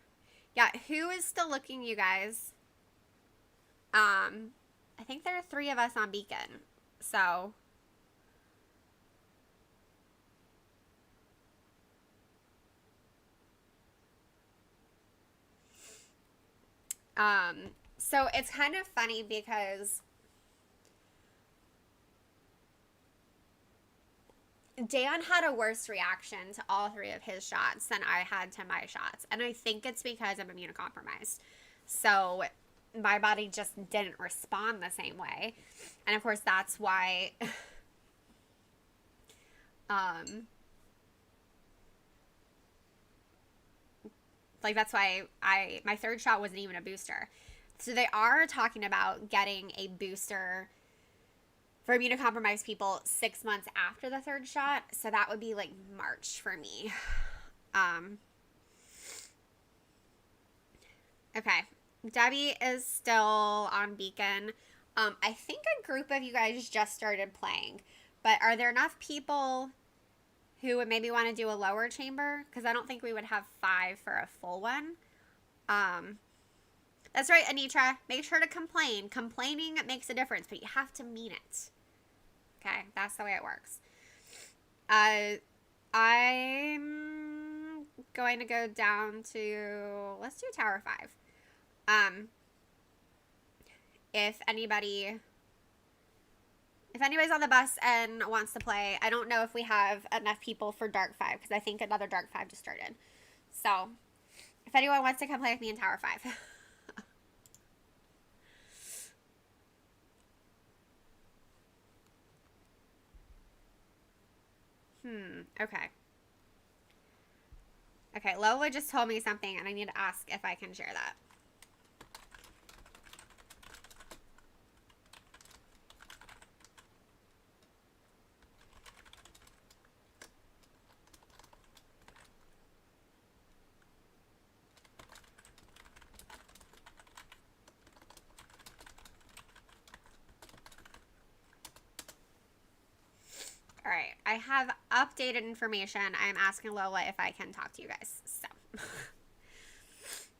Yeah, who is still looking, you guys? I think there are 3 of us on Beacon, so... So it's kind of funny because Dan had a worse reaction to all 3 of his shots than I had to my shots. And I think it's because I'm immunocompromised. So my body just didn't respond the same way. And of course that's why like that's why my 3rd shot wasn't even a booster. So they are talking about getting a booster for immunocompromised people 6 months after the 3rd shot. So that would be like March for me. Okay. Debbie is still on Beacon. I think a group of you guys just started playing. But are there enough people who would maybe want to do a lower chamber? Because I don't think we would have 5 for a full one. That's right, Anitra. Make sure to complain. Complaining makes a difference, but you have to mean it. Okay, that's the way it works. I'm going to go down to... Let's do Tower 5. If anybody's on the bus and wants to play, I don't know if we have enough people for Dark 5, because I think another Dark 5 just started. So, if anyone wants to come play with me in Tower 5. Okay. Okay, Lola just told me something, and I need to ask if I can share that. All right, I have updated information. I am asking Lola if I can talk to you guys. So,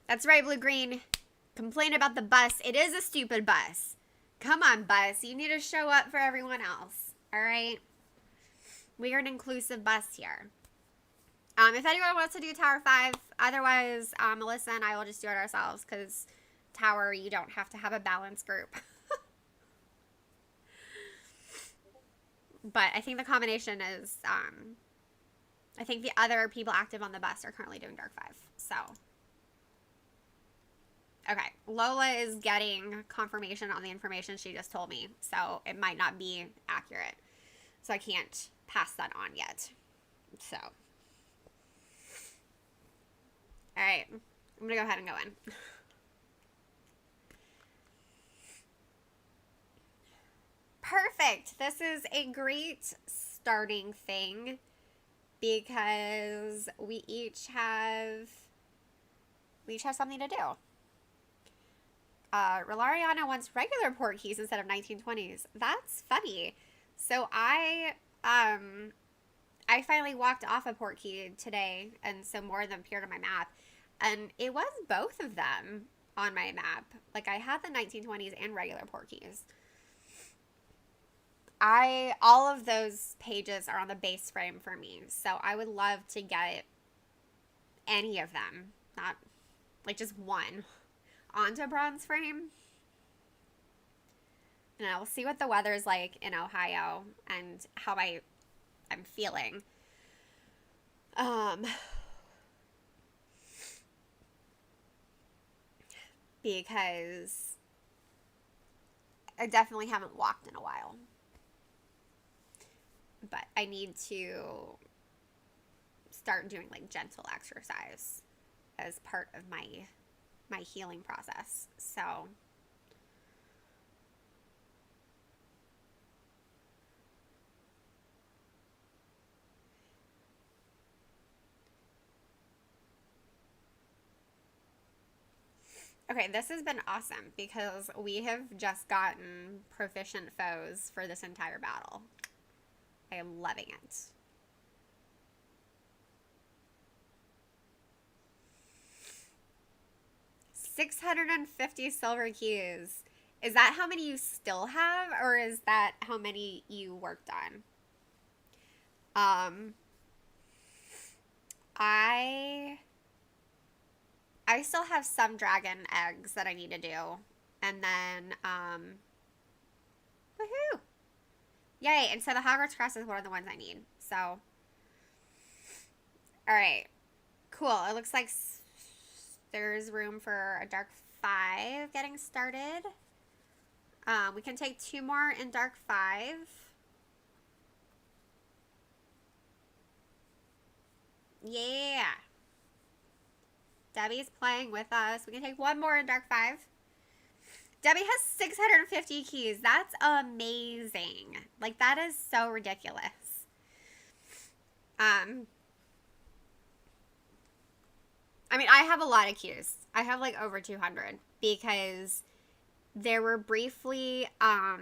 that's right, Blue Green. Complain about the bus. It is a stupid bus. Come on, bus. You need to show up for everyone else. All right? We are an inclusive bus here. If anyone wants to do Tower 5, otherwise, Melissa and I will just do it ourselves, because Tower, you don't have to have a balanced group. But I think the combination is, I think the other people active on the bus are currently doing Dark 5. So, okay. Lola is getting confirmation on the information she just told me. So, it might not be accurate. So, I can't pass that on yet. So, alright. I'm going to go ahead and go in. Perfect. This is a great starting thing because we each have something to do. Rolariana wants regular Portkeys instead of 1920s. That's funny. So I I finally walked off a Portkey today, and so more of them appeared on my map. And it was both of them on my map. Like, I had the 1920s and regular Portkeys. All of those pages are on the base frame for me, so I would love to get any of them, not like just one, onto bronze frame. And I'll see what the weather's like in Ohio and how I'm feeling. Because I definitely haven't walked in a while. But I need to start doing like gentle exercise as part of my healing process. So okay, this has been awesome because we have just gotten proficient foes for this entire battle. I am loving it. $650 silver keys. Is that how many you still have, or is that how many you worked on? I still have some dragon eggs that I need to do. And then, woohoo! Yay, and so the Hogwarts Crest is one of the ones I need. So, alright. Cool. It looks like there's room for a Dark 5 getting started. We can take 2 more in Dark 5. Yeah. Debbie's playing with us. We can take 1 more in Dark 5. Debbie has 650 keys. That's amazing. Like, that is so ridiculous. I mean, I have a lot of keys. I have like over 200 because there were briefly, for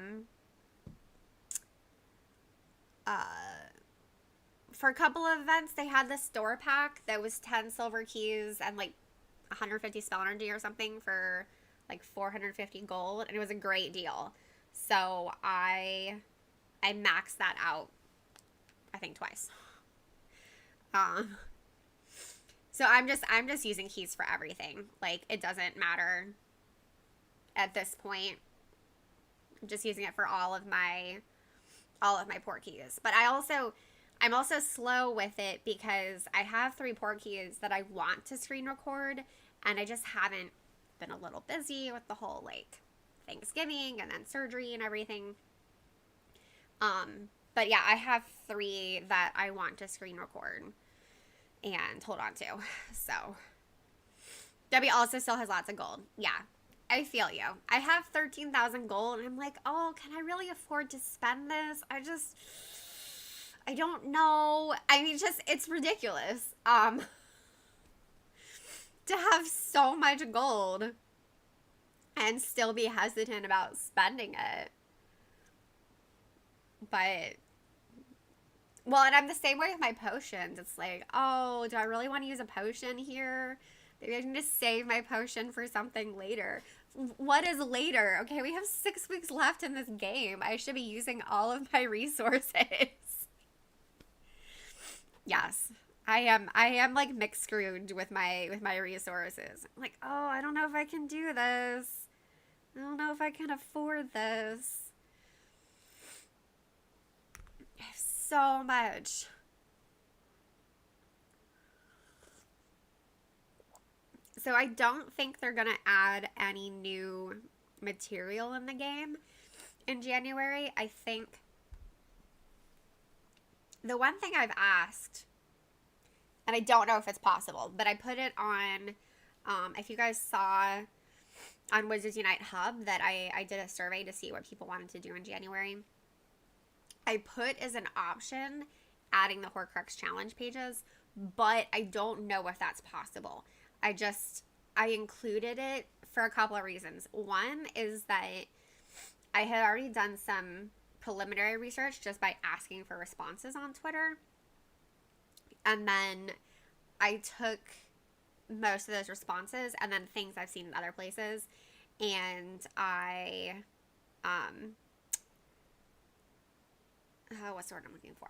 a couple of events, they had this store pack that was 10 silver keys and like 150 spell energy or something for like 450 gold, and it was a great deal. So I maxed that out, I think twice. So I'm just using keys for everything. Like, it doesn't matter at this point. I'm just using it for all of my Portkeys. But I'm also slow with it because I have 3 Portkeys that I want to screen record, and I just haven't been a little busy with the whole like Thanksgiving and then surgery and everything. But yeah, I have 3 that I want to screen record and hold on to. So Debbie also still has lots of gold. Yeah, I feel you. I have 13,000 gold, and I'm like, oh, can I really afford to spend this? I don't know. I mean, just, it's ridiculous. To have so much gold and still be hesitant about spending it. But, well, and I'm the same way with my potions. It's like, oh, do I really want to use a potion here? Maybe I can just save my potion for something later. What is later? Okay, we have 6 weeks left in this game. I should be using all of my resources. Yes, I am like McScrooge with my resources. I'm like, oh, I don't know if I can do this. I don't know if I can afford this. I have so much. So I don't think they're gonna add any new material in the game in January. I think the one thing I've asked, and I don't know if it's possible, but I put it on, if you guys saw on Wizards Unite Hub that I did a survey to see what people wanted to do in January. I put as an option adding the Horcrux challenge pages, but I don't know if that's possible. I included it for a couple of reasons. One is that I had already done some preliminary research just by asking for responses on Twitter. And then I took most of those responses and then things I've seen in other places, and I, what's the word I'm looking for?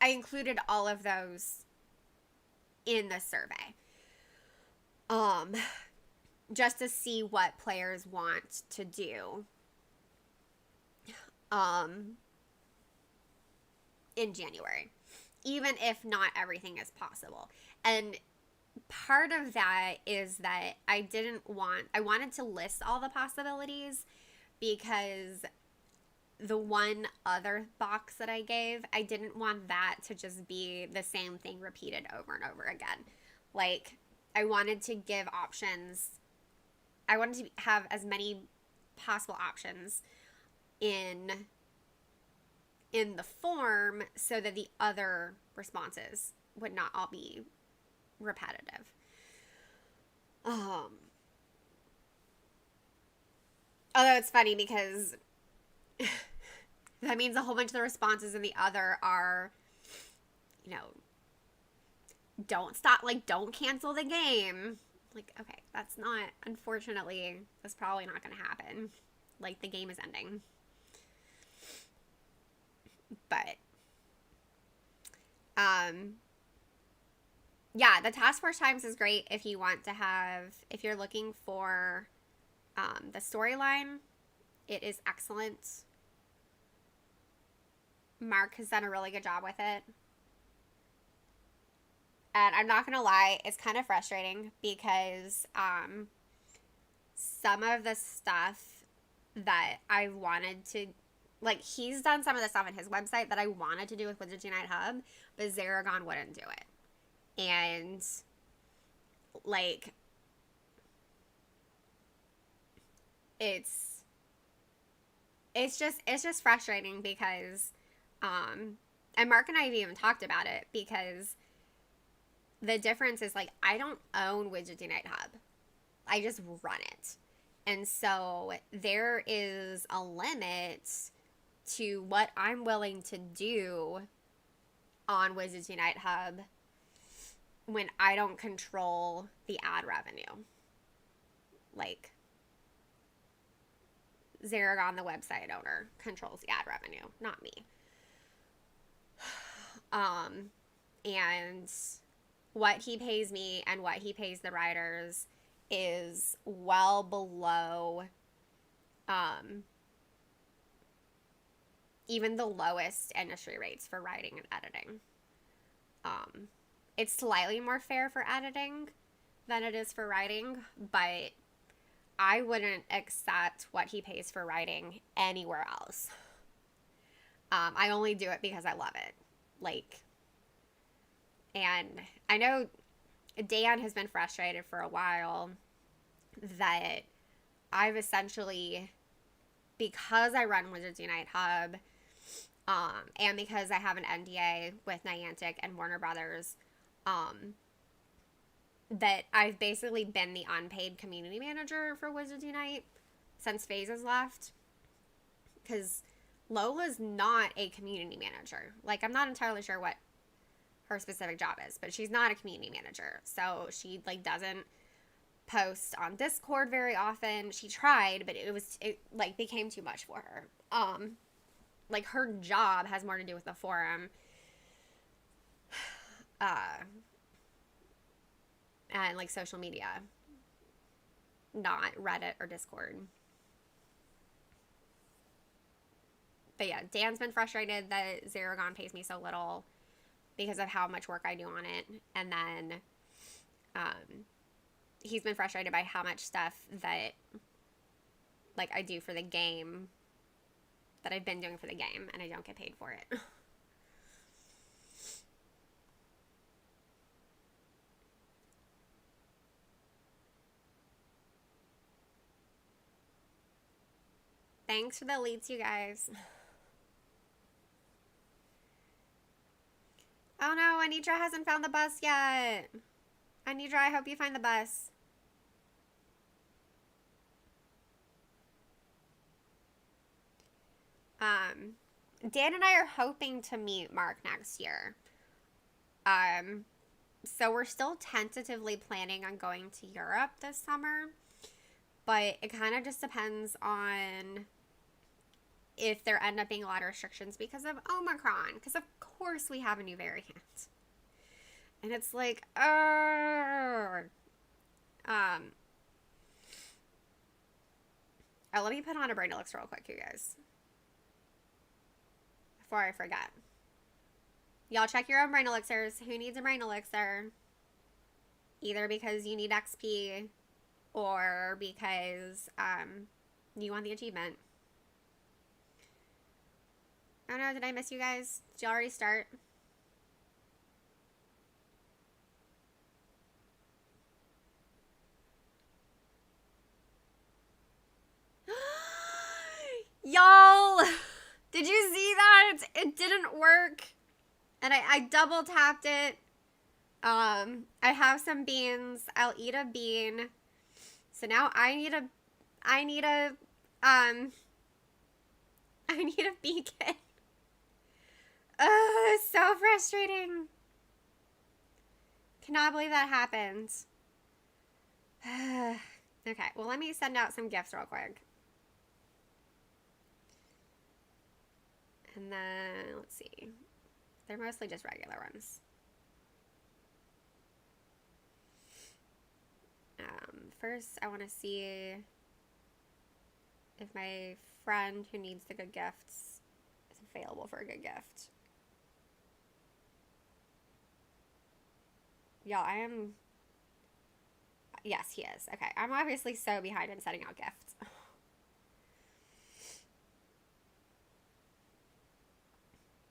I included all of those in the survey. Just to see what players want to do. In January, even if not everything is possible. And part of that is that I wanted to list all the possibilities, because the one other box that I gave, I didn't want that to just be the same thing repeated over and over again. Like, I wanted to give options. I wanted to have as many possible options in the form so that the other responses would not all be repetitive. Although it's funny because that means a whole bunch of the responses in the other are, don't stop, like, don't cancel the game. Like, okay, unfortunately, that's probably not going to happen. Like, the game is ending. But, yeah, the task force times is great if you're looking for, the storyline. It is excellent. Mark has done a really good job with it. And I'm not going to lie, it's kind of frustrating because, some of the stuff that I wanted to, like, he's done some of the stuff on his website that I wanted to do with Wizards Unite Hub, but Zaragon wouldn't do it. And, like, it's just frustrating because, and Mark and I have even talked about it, because the difference is, like, I don't own Wizards Unite Hub. I just run it. And so there is a limit to what I'm willing to do on Wizards Unite Hub when I don't control the ad revenue. Like, Zaragon, the website owner, controls the ad revenue, not me. And what he pays me and what he pays the writers is well below, even the lowest industry rates for writing and editing. It's slightly more fair for editing than it is for writing, but I wouldn't accept what he pays for writing anywhere else. I only do it because I love it. Like, and I know Dan has been frustrated for a while that I've essentially, because I run Wizards Unite Hub, and because I have an NDA with Niantic and Warner Brothers, that I've basically been the unpaid community manager for Wizards Unite since FaZe has left. Because Lola's not a community manager. Like, I'm not entirely sure what her specific job is, but she's not a community manager. So she, like, doesn't post on Discord very often. She tried, but it like became too much for her. Like, her job has more to do with the forum, and, like, social media, not Reddit or Discord. But yeah, Dan's been frustrated that Zaragon pays me so little because of how much work I do on it. And then he's been frustrated by how much stuff that, like, I do for the game, that I've been doing for the game, and I don't get paid for it. Thanks for the leads, you guys. Oh no, Anitra hasn't found the bus yet. Anitra, I hope you find the bus. Dan and I are hoping to meet Mark next year. So we're still tentatively planning on going to Europe this summer, but it kind of just depends on if there end up being a lot of restrictions because of Omicron, because of course we have a new variant. And it's like, oh, let me put on a brain elixir real quick, you guys, before I forget. Y'all check your own brain elixirs. Who needs a brain elixir? Either because you need XP or because you want the achievement. Oh no, did I miss you guys? Did you already start? Y'all, did you see that? It didn't work. And I double tapped it. I have some beans. I'll eat a bean. So now I need a beacon. So frustrating. Cannot believe that happened. Okay, well, let me send out some gifts real quick. And then, let's see. They're mostly just regular ones. First, I want to see if my friend who needs the good gifts is available for a good gift. Y'all, I am... Yes, he is. Okay, I'm obviously so behind in setting out gifts.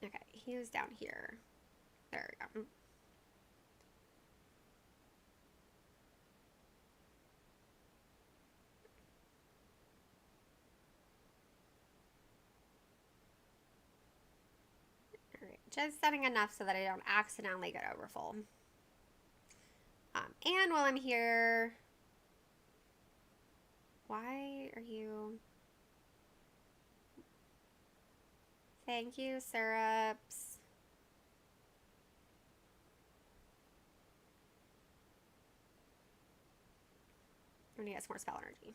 Okay, he is down here. There we go. Alright, just setting enough so that I don't accidentally get overfull. And while I'm here... Why are you... Thank you, syrups. I'm gonna get some more spell energy.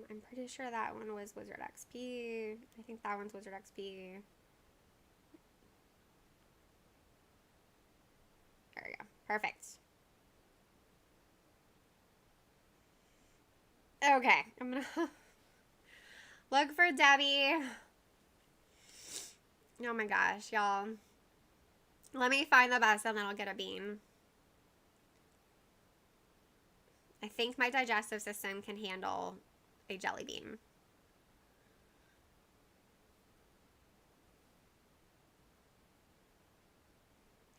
I'm pretty sure that one was Wizard XP. I think that one's Wizard XP. There we go. Perfect. Okay, I'm gonna look for Debbie. Oh my gosh, y'all. Let me find the best and then I'll get a bean. I think my digestive system can handle a jelly bean.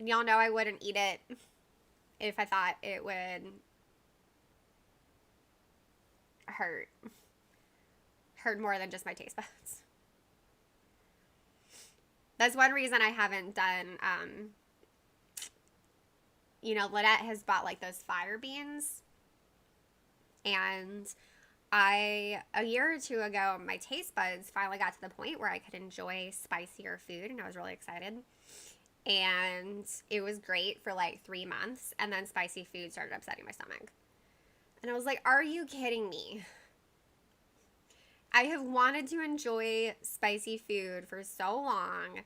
And y'all know I wouldn't eat it if I thought it would hurt more than just my taste buds. That's one reason I haven't done, Lynette has bought like those fire beans. And a year or two ago, my taste buds finally got to the point where I could enjoy spicier food, and I was really excited. And it was great for like 3 months, and then spicy food started upsetting my stomach. And I was like, are you kidding me? I have wanted to enjoy spicy food for so long,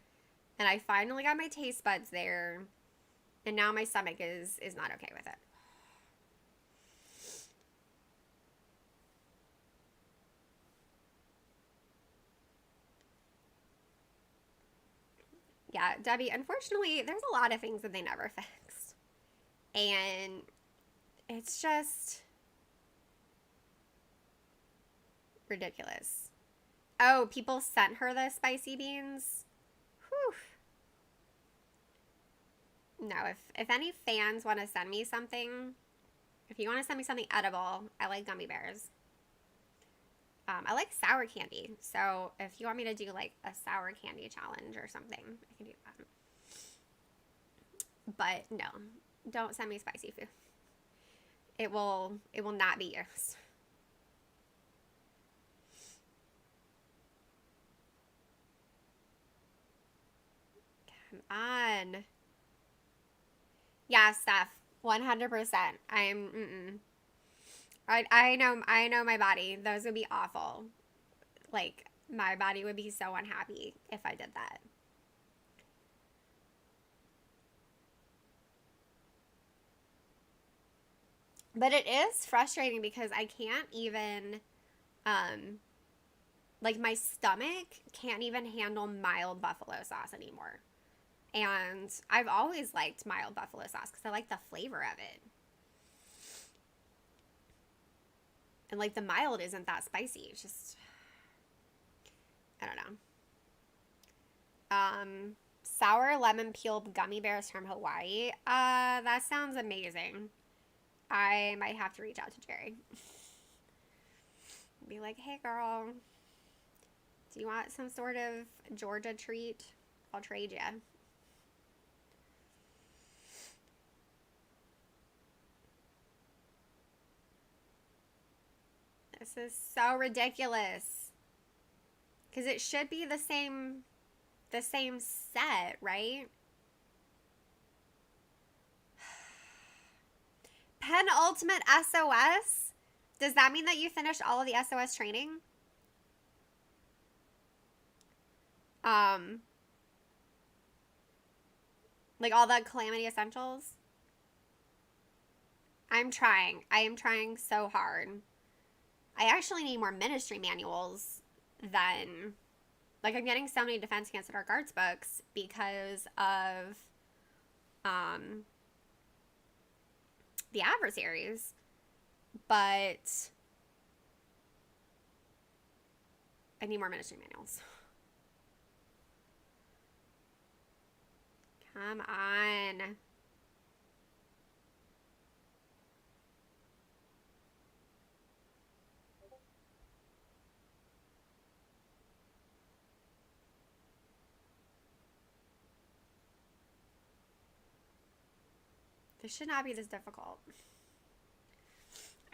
and I finally got my taste buds there, and now my stomach is not okay with it. Yeah, Debbie, unfortunately, there's a lot of things that they never fixed. And it's just ridiculous. Oh, people sent her the spicy beans? Whew. No, if any fans want to send me something, if you want to send me something edible, I like gummy bears. I like sour candy, so if you want me to do like a sour candy challenge or something, I can do that. But no, don't send me spicy food. It will not be used. on. Yeah, Steph. 100%. I know my body. Those would be awful. Like, my body would be so unhappy if I did that. But it is frustrating because I can't even, like, my stomach can't even handle mild buffalo sauce anymore. And I've always liked mild buffalo sauce because I like the flavor of it. And, like, the mild isn't that spicy. It's just, I don't know. Sour lemon peel gummy bears from Hawaii. That sounds amazing. I might have to reach out to Jerry. Be like, hey girl, do you want some sort of Georgia treat? I'll trade you. This is so ridiculous. Because it should be the same set, right? Penultimate SOS? Does that mean that you finished all of the SOS training? Like all the Calamity Essentials? I'm trying. I am trying so hard. I actually need more ministry manuals than... Like, I'm getting so many Defense Against the Dark Arts books because of the adversaries. But I need more ministry manuals. Come on. This should not be this difficult.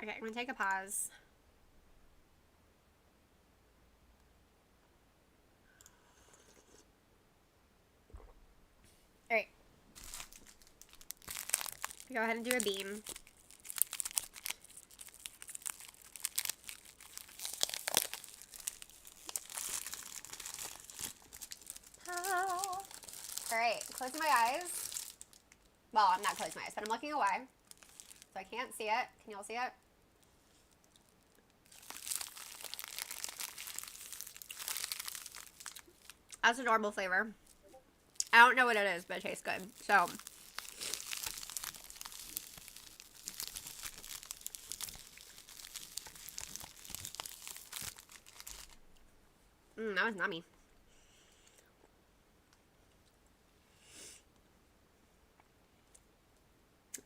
Okay, I'm gonna take a pause. Alright. Go ahead and do a beam. Alright, closing my eyes. Well, I'm not closing my eyes, but I'm looking away. So I can't see it. Can y'all see it? That's a normal flavor. I don't know what it is, but it tastes good. So. That was nummy.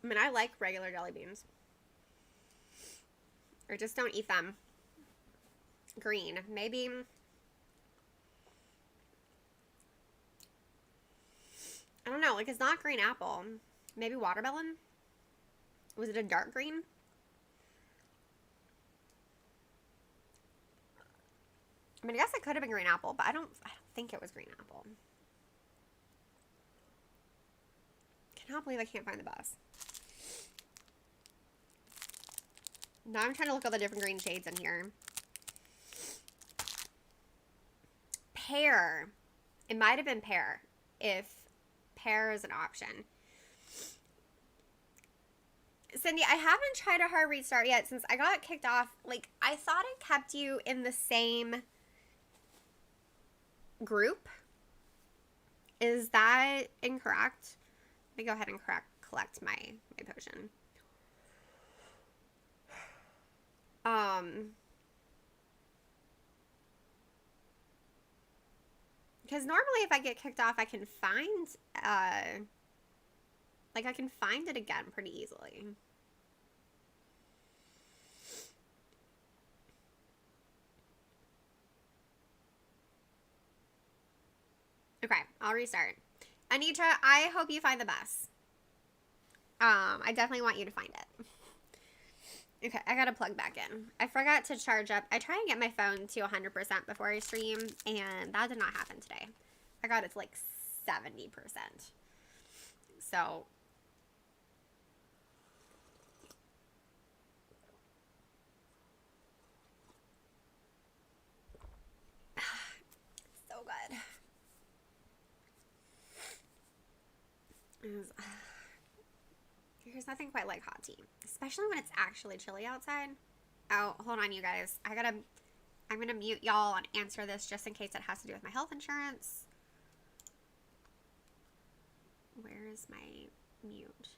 I mean, I like regular jelly beans. Or just don't eat them green. Maybe... I don't know. Like, it's not green apple. Maybe watermelon? Was it a dark green? I mean, I guess it could have been green apple, but I don't think it was green apple. I cannot believe I can't find the bus. Now I'm trying to look at the different green shades in here. Pear. It might have been pear, if pear is an option. Cindy, I haven't tried a hard restart yet since I got kicked off. Like, I thought it kept you in the same group. Is that incorrect? Let me go ahead and collect my potion. Because normally if I get kicked off, I can find, like, I can find it again pretty easily. Okay, I'll restart. Anitra, I hope you find the bus. I definitely want you to find it. Okay, I gotta plug back in. I forgot to charge up. I try and get my phone to 100% before I stream, and that did not happen today. I got it to like 70%. So so good. There's nothing quite like hot tea, especially when it's actually chilly outside. Oh, hold on, you guys. I'm gonna mute y'all and answer this just in case it has to do with my health insurance. Where is my mute?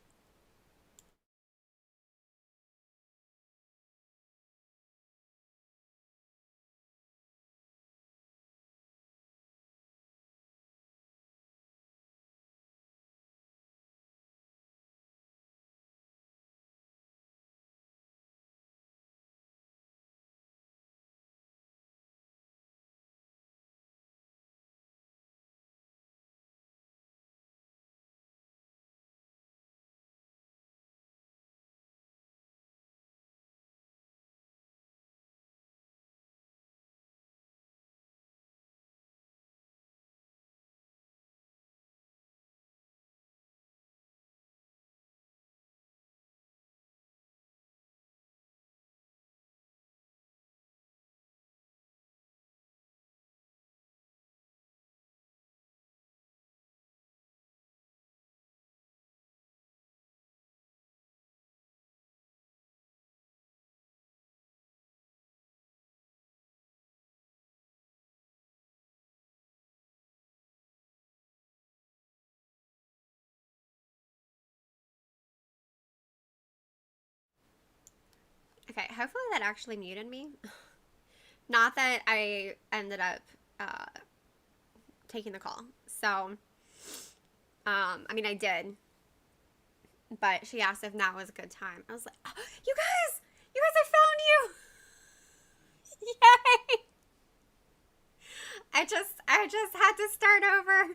Okay, hopefully that actually muted me. Not that I ended up taking the call. So, I mean, I did. But she asked if now was a good time. I was like, oh, you guys, I found you. Yay. I just had to start over.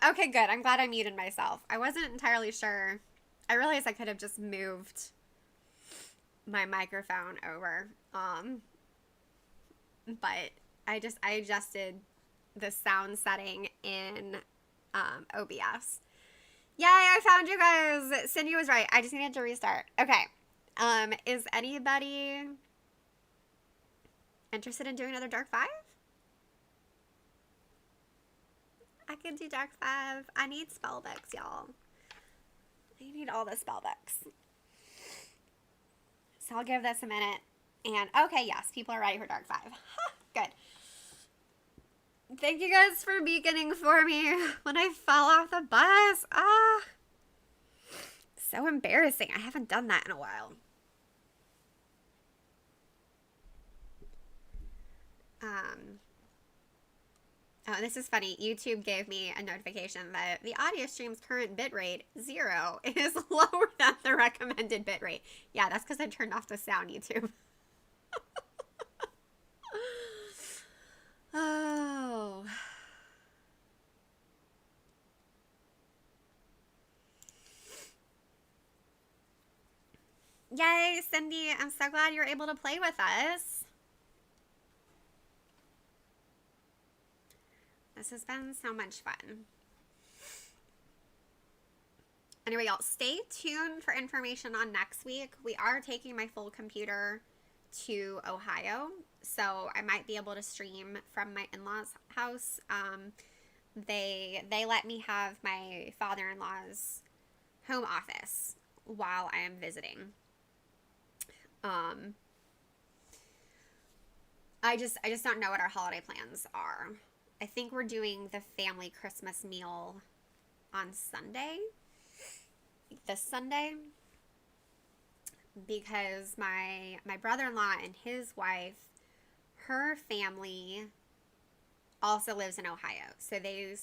Okay, good. I'm glad I muted myself. I wasn't entirely sure. I realized I could have just moved my microphone over. But I adjusted the sound setting in OBS. Yay, I found you guys. Cindy was right. I just needed to restart. Okay. Is anybody interested in doing another Dark 5? I can do Dark 5. I need spell books, y'all. I need all the spell books. So I'll give this a minute. And, okay, yes, people are ready for Dark 5. Good. Thank you guys for beaconing for me when I fell off the bus. So embarrassing. I haven't done that in a while. Oh, this is funny. YouTube gave me a notification that the audio stream's current bitrate, 0, is lower than the recommended bitrate. Yeah, that's because I turned off the sound, YouTube. Oh. Yay, Cindy. I'm so glad you're able to play with us. This has been so much fun. Anyway, y'all, stay tuned for information on next week. We are taking my full computer to Ohio, so I might be able to stream from my in-laws' house. They let me have my father-in-law's home office while I am visiting. I just don't know what our holiday plans are. I think we're doing the family Christmas meal on Sunday. This Sunday. Because my brother-in-law and his wife, her family also lives in Ohio. So they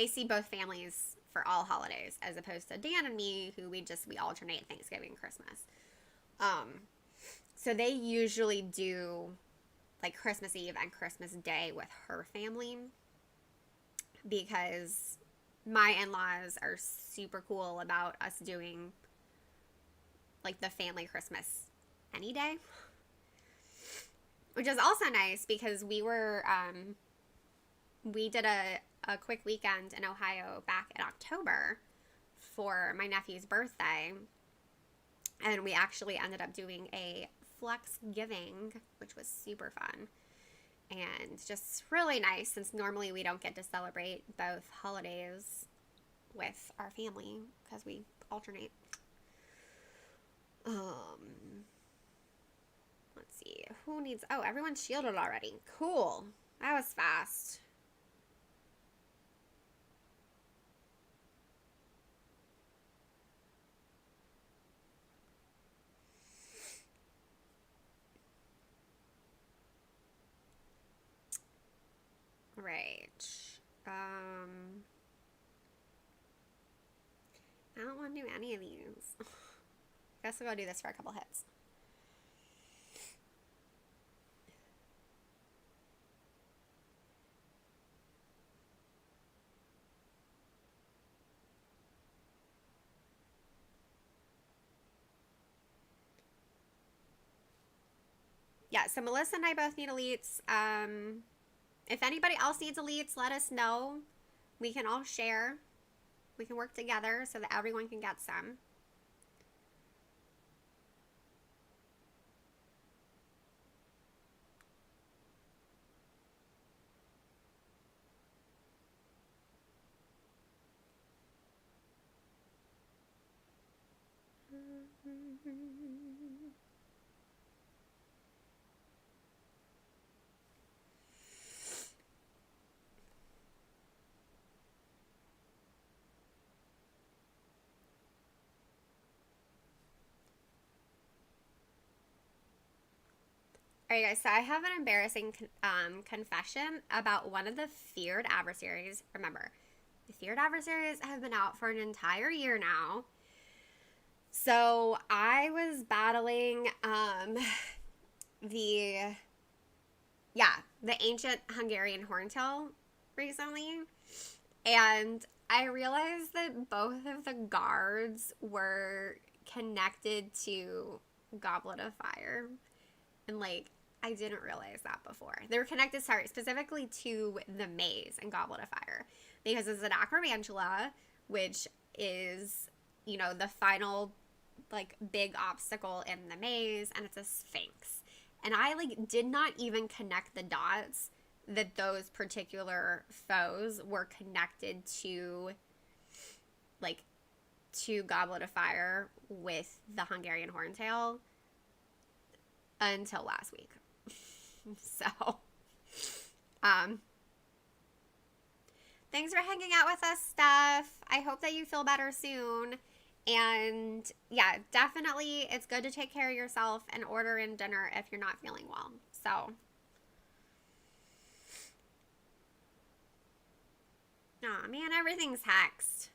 see both families for all holidays, as opposed to Dan and me, who we alternate Thanksgiving and Christmas. So they usually do like Christmas Eve and Christmas Day with her family, because my in-laws are super cool about us doing like the family Christmas any day. which is also nice because we did a quick weekend in Ohio back in October for my nephew's birthday. And we actually ended up doing a flex giving, which was super fun. And just really nice since normally we don't get to celebrate both holidays with our family because we alternate. Let's see. Who needs... Oh, everyone's shielded already. Cool. That was fast. Right. I don't want to do any of these. I guess we'll go do this for a couple hits. Yeah, so Melissa and I both need elites. If anybody else needs elites, let us know. We can all share. We can work together so that everyone can get some. All right, guys, so I have an embarrassing confession about one of the feared adversaries. Remember, the feared adversaries have been out for an entire year now. So I was battling the the ancient Hungarian horntail recently, and I realized that both of the guards were connected to Goblet of Fire. And like, I didn't realize that before. They were connected, sorry, specifically to the maze and Goblet of Fire. Because it's an acromantula, which is, you know, the final, like, big obstacle in the maze, and it's a sphinx. And I, like, did not even connect the dots that those particular foes were connected to, like, to Goblet of Fire with the Hungarian horntail until last week. So, thanks for hanging out with us, Steph. I hope that you feel better soon. And yeah, definitely it's good to take care of yourself and order in dinner if you're not feeling well. So, oh man, everything's hexed.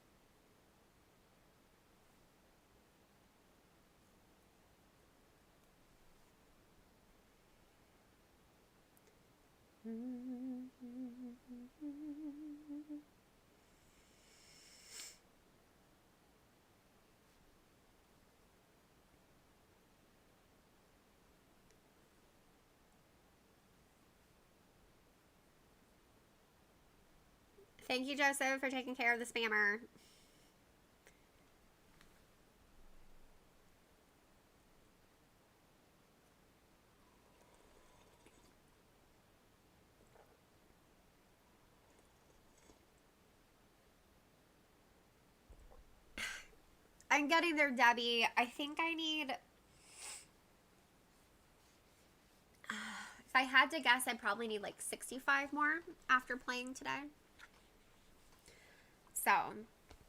Thank you, Joseph, for taking care of the spammer. I'm getting there, Debbie. I think I need... If I had to guess, I'd probably need like 65 more after playing today. So,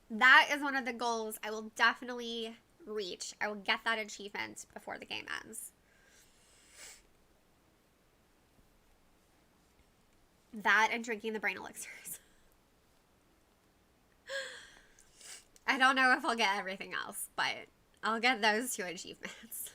that is one of the goals I will definitely reach. I will get that achievement before the game ends. That and drinking the brain elixirs. I don't know if I'll get everything else, but I'll get those two achievements.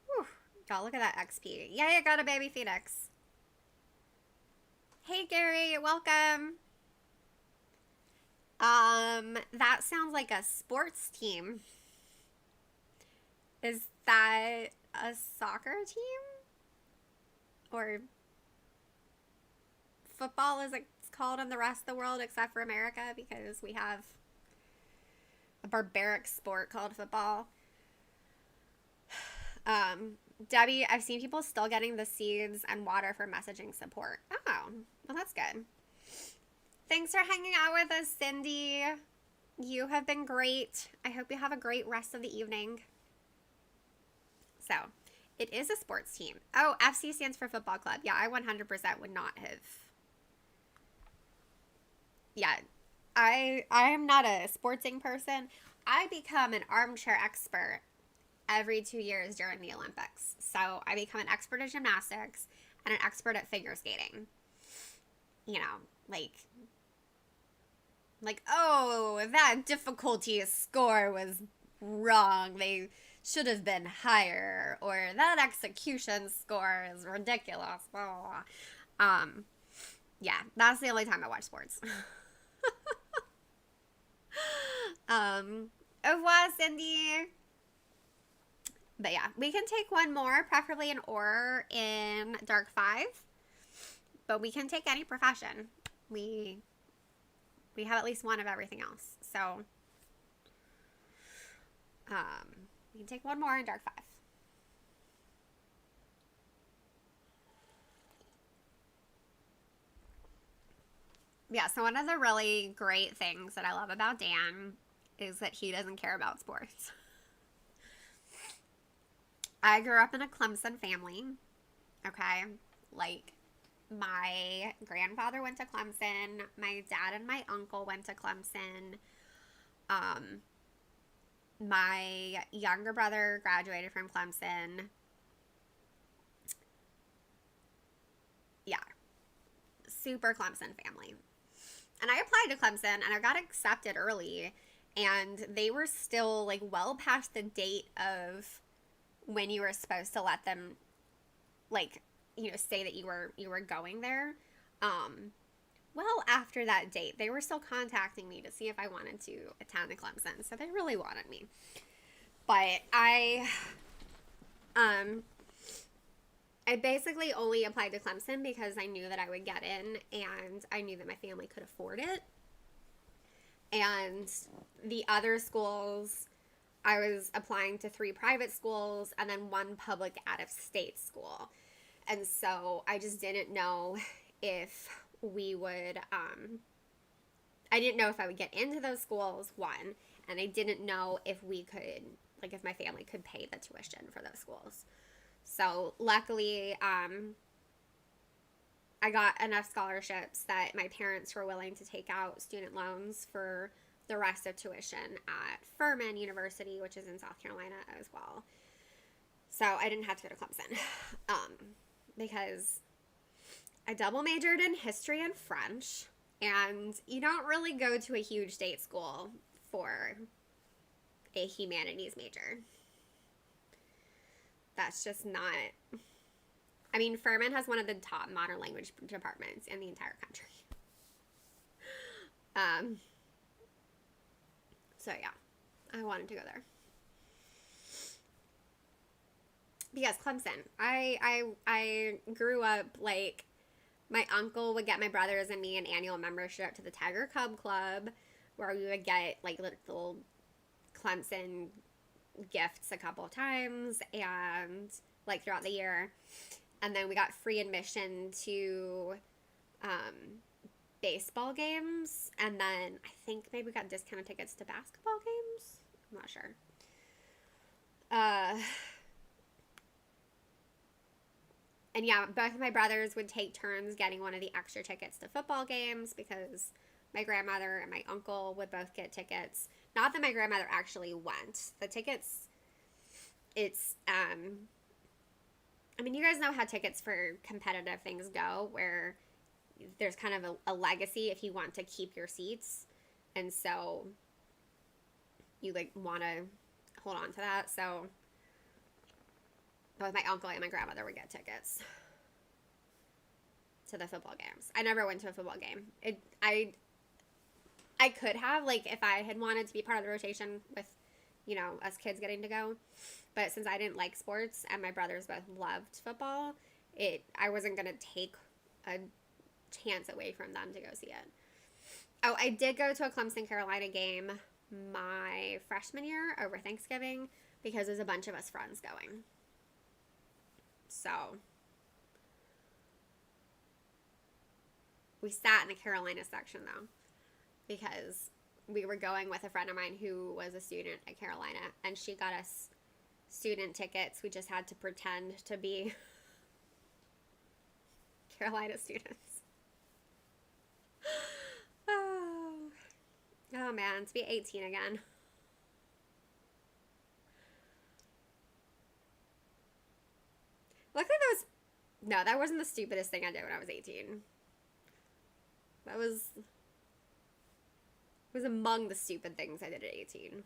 Whew. God, look at that XP. Yay, I got a baby phoenix. Hey Gary, welcome. That sounds like a sports team. Is that a soccer team? Or football as it's called in the rest of the world except for America because we have a barbaric sport called football. Debbie, I've seen people still getting the seeds and water for messaging support. Oh, well, that's good. Thanks for hanging out with us, Cindy. You have been great. I hope you have a great rest of the evening. So, it is a sports team. Oh, FC stands for football club. Yeah, I 100% would not have. Yeah, I am not a sportsing person. I become an armchair expert every 2 years during the Olympics. So I become an expert at gymnastics and an expert at figure skating. You know, oh, that difficulty score was wrong. They should have been higher, or that execution score is ridiculous. Blah, blah, blah. Yeah, that's the only time I watch sports. Au revoir, Cindy. But yeah, we can take one more, preferably an or in Dark 5. But we can take any profession. We have at least one of everything else. So, we can take one more in Dark 5. Yeah, so one of the really great things that I love about Dan is that he doesn't care about sports. I grew up in a Clemson family, okay? Like, my grandfather went to Clemson. My dad and my uncle went to Clemson. My younger brother graduated from Clemson. Yeah, super Clemson family. And I applied to Clemson and I got accepted early. And they were still like well past the date of when you were supposed to let them, like, you know, say that you were going there. Well, after that date, they were still contacting me to see if I wanted to attend the Clemson. So they really wanted me. But I basically only applied to Clemson because I knew that I would get in and I knew that my family could afford it. And the other schools, I was applying to 3 private schools and then 1 public out-of-state school. And so I just didn't know if we would, I didn't know if I would get into those schools, 1, and I didn't know if we could, like, if my family could pay the tuition for those schools. So luckily, I got enough scholarships that my parents were willing to take out student loans for the rest of tuition at Furman University, which is in South Carolina as well. So I didn't have to go to Clemson because I double majored in history and French, and you don't really go to a huge state school for a humanities major. That's just not... I mean, Furman has one of the top modern language departments in the entire country. So yeah, I wanted to go there. Because Clemson, I grew up, like, my uncle would get my brothers and me an annual membership to the Tiger Cub Club, where we would get, like, little Clemson gifts a couple of times, and, like, throughout the year. And then we got free admission to baseball games, and then I think maybe we got discounted tickets to basketball games. I'm not sure. And yeah, both of my brothers would take turns getting one of the extra tickets to football games because my grandmother and my uncle would both get tickets. Not that my grandmother actually went. The tickets, it's, I mean, you guys know how tickets for competitive things go, where there's kind of a legacy if you want to keep your seats. And so you, like, want to hold on to that. So both my uncle and my grandmother would get tickets. to the football games. I never went to a football game. I could have, like, if I had wanted to be part of the rotation with, you know, us kids getting to go. But since I didn't like sports and my brothers both loved football, I wasn't going to take a chance away from them to go see it. Oh, I did go to a Clemson-Carolina game my freshman year over Thanksgiving because there's a bunch of us friends going. So we sat in the Carolina section, though, because we were going with a friend of mine who was a student at Carolina, and she got us student tickets. We just had to pretend to be Carolina students. Oh man, to be 18 again. Luckily that wasn't the stupidest thing I did when I was 18. That was among the stupid things I did at 18.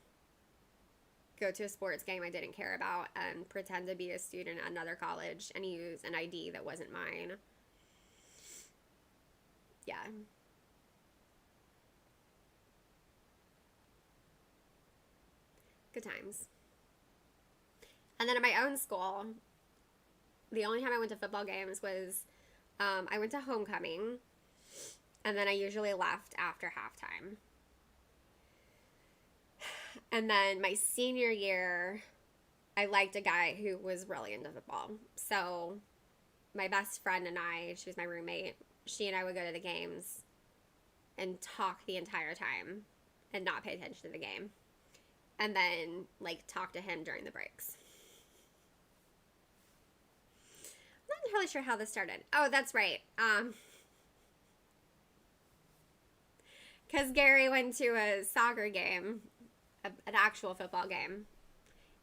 Go to a sports game I didn't care about and pretend to be a student at another college and use an ID that wasn't mine. Yeah. Good times. And then at my own school, the only time I went to football games was I went to homecoming, and then I usually left after halftime. And then my senior year, I liked a guy who was really into football. So my best friend and I, she was my roommate, she and I would go to the games and talk the entire time and not pay attention to the game. And then, like, talk to him during the breaks. I'm not entirely sure how this started. Oh, that's right. Because Gary went to a soccer game, an actual football game,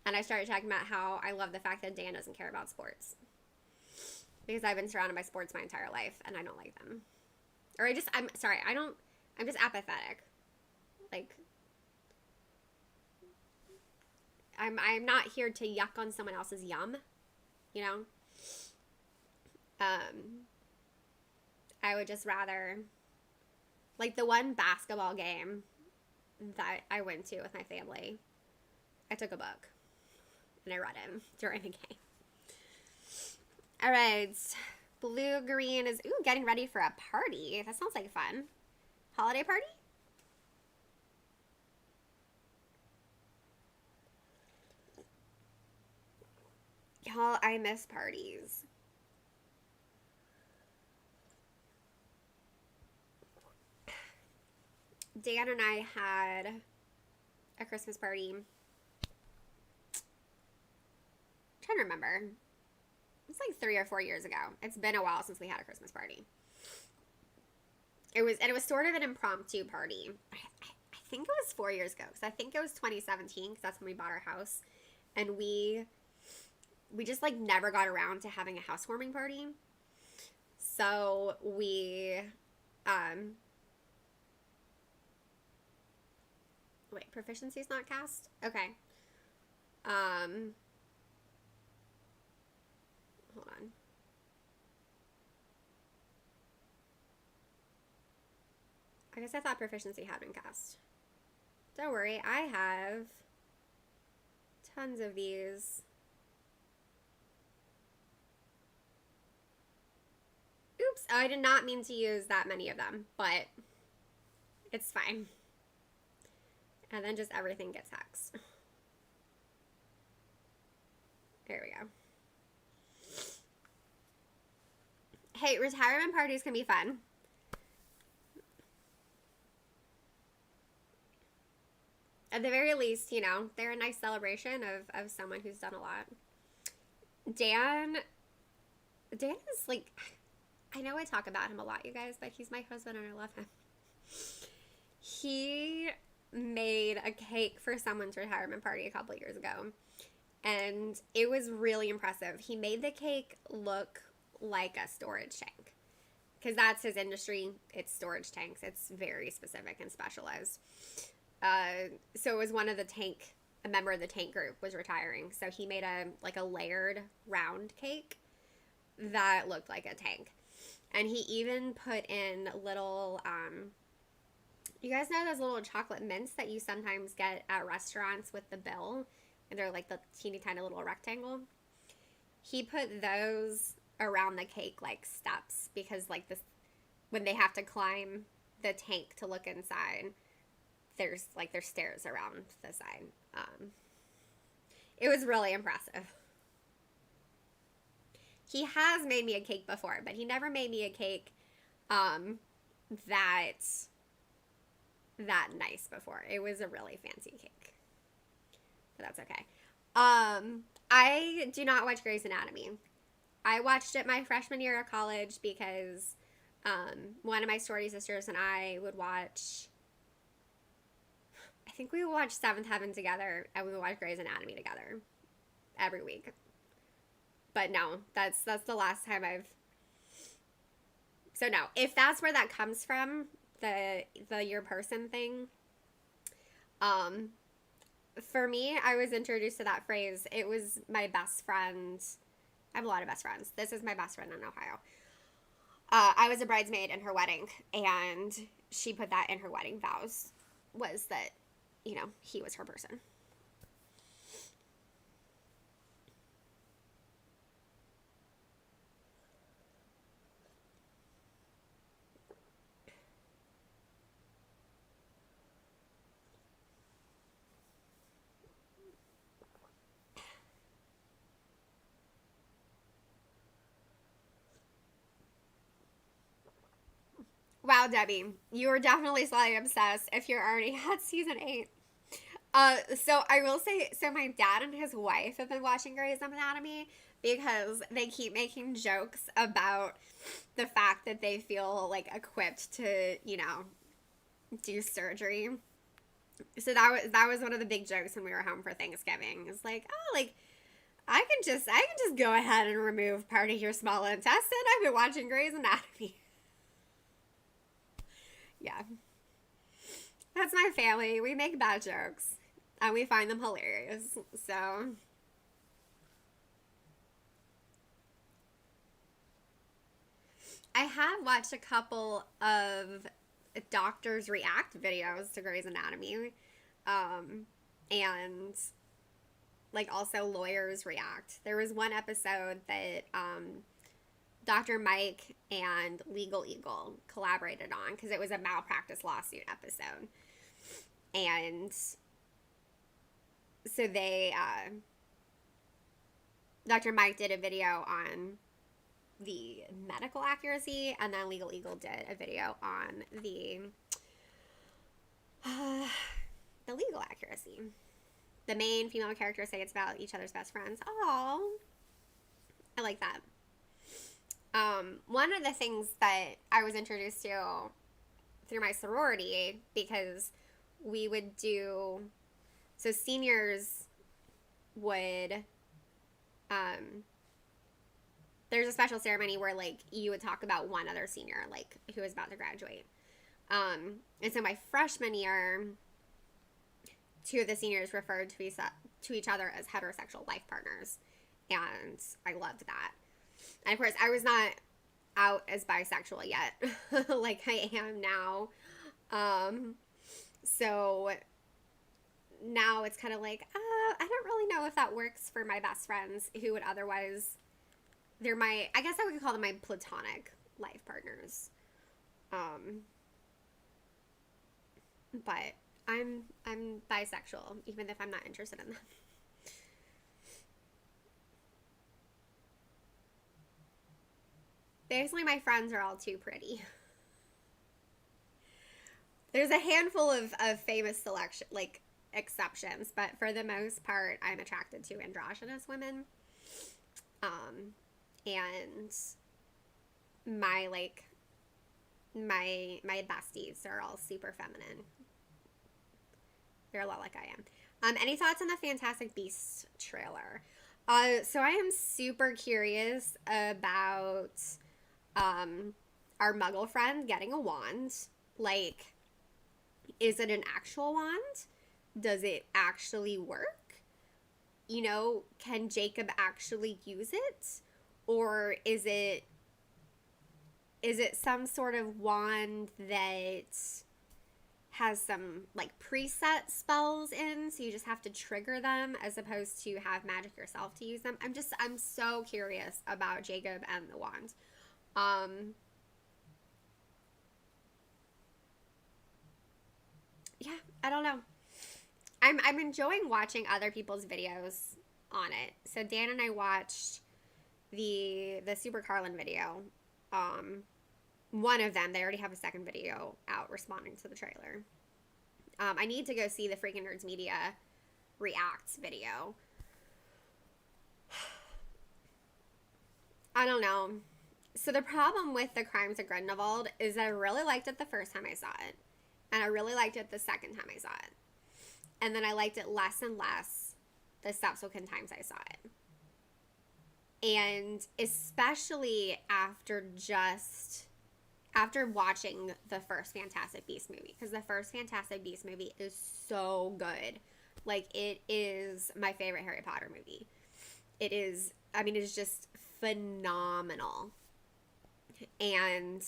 and I started talking about how I love the fact that Dan doesn't care about sports. Because I've been surrounded by sports my entire life, and I don't like them. Or I'm just apathetic. Like, I'm not here to yuck on someone else's yum, you know? I would just rather, like, the one basketball game that I went to with my family, I took a book and I read it during the game. All right, Blue Green is getting ready for a party. That sounds like fun. Holiday party? Y'all, I miss parties. Dan and I had a Christmas party. I'm trying to remember. It's like 3 or 4 years ago. It's been a while since we had a Christmas party. It was sort of an impromptu party. I think it was 4 years ago, because I think it was 2017, because that's when we bought our house. And we just, like, never got around to having a housewarming party. So we, wait, proficiency is not cast? Okay. Hold on. I guess I thought proficiency had been cast. Don't worry, I have tons of these. Oops, I did not mean to use that many of them, but it's fine. And then just everything gets hexed. There we go. Hey, retirement parties can be fun. At the very least, you know, they're a nice celebration of someone who's done a lot. Dan is like, I know I talk about him a lot, you guys, but he's my husband and I love him. He made a cake for someone's retirement party a couple years ago, and it was really impressive. He made the cake look like a storage tank, because that's his industry. It's storage tanks. It's very specific and specialized. So it was a member of the tank group was retiring, so he made a layered round cake that looked like a tank. And he even put in little, you guys know those little chocolate mints that you sometimes get at restaurants with the bill? And they're like the teeny tiny little rectangle. He put those around the cake like steps because like this, when they have to climb the tank to look inside, there's stairs around the side. It was really impressive. He has made me a cake before, but he never made me a cake that nice before. It was a really fancy cake. But that's okay. I do not watch Grey's Anatomy. I watched it my freshman year of college because one of my sorority sisters and I would watch, I think we would watch Seventh Heaven together, and we would watch Grey's Anatomy together every week. But no, that's the last time I've. So no, if that's where that comes from, the your person thing. For me, I was introduced to that phrase. It was my best friend. I have a lot of best friends. This is my best friend in Ohio. I was a bridesmaid in her wedding, and she put that in her wedding vows, was that, he was her person. Wow, Debbie, you were definitely slightly obsessed if you're already at season 8. So I will say, so my dad and his wife have been watching Grey's Anatomy because they keep making jokes about the fact that they feel like equipped to, do surgery. So that was one of the big jokes when we were home for Thanksgiving. It's like, oh, like I can just go ahead and remove part of your small intestine. I've been watching Grey's Anatomy. Yeah. That's my family. We make bad jokes. And we find them hilarious. So. I have watched a couple of doctors react videos to Grey's Anatomy. And like also lawyers react. There was one episode that Dr. Mike and Legal Eagle collaborated on because it was a malpractice lawsuit episode. And so they, Dr. Mike did a video on the medical accuracy, and then Legal Eagle did a video on the legal accuracy. The main female characters say it's about each other's best friends. Oh, I like that. One of the things that I was introduced to through my sorority, because we would do, so seniors would, there's a special ceremony where like you would talk about one other senior, like who was about to graduate. And so my freshman year, 2 of the seniors referred to each other as heterosexual life partners. And I loved that. And of course, I was not out as bisexual yet, like I am now. So now it's kind of like, I don't really know if that works for my best friends who would otherwise, I guess I would call them my platonic life partners. But I'm bisexual, even if I'm not interested in them. Basically, my friends are all too pretty. There's a handful of famous selection, like exceptions, but for the most part, I'm attracted to androgynous women. And my besties are all super feminine. They're a lot like I am. Any thoughts on the Fantastic Beasts trailer? So I am super curious about our Muggle friend getting a wand. Like, is it an actual wand? Does it actually work? Can Jacob actually use it? Or is it is it some sort of wand that has some like preset spells in, so you just have to trigger them as opposed to have magic yourself to use them? I'm so curious about Jacob and the wand. Yeah, I don't know. I'm enjoying watching other people's videos on it. So Dan and I watched the Super Carlin video. One of them, they already have a second video out responding to the trailer. I need to go see the Freaking Nerds Media Reacts video. I don't know. So the problem with The Crimes of Grindelwald is that I really liked it the first time I saw it. And I really liked it the second time I saw it. And then I liked it less and less the subsequent times I saw it. And especially after watching the first Fantastic Beasts movie. Because the first Fantastic Beasts movie is so good. Like, it is my favorite Harry Potter movie. It is, I mean, it's just phenomenal. And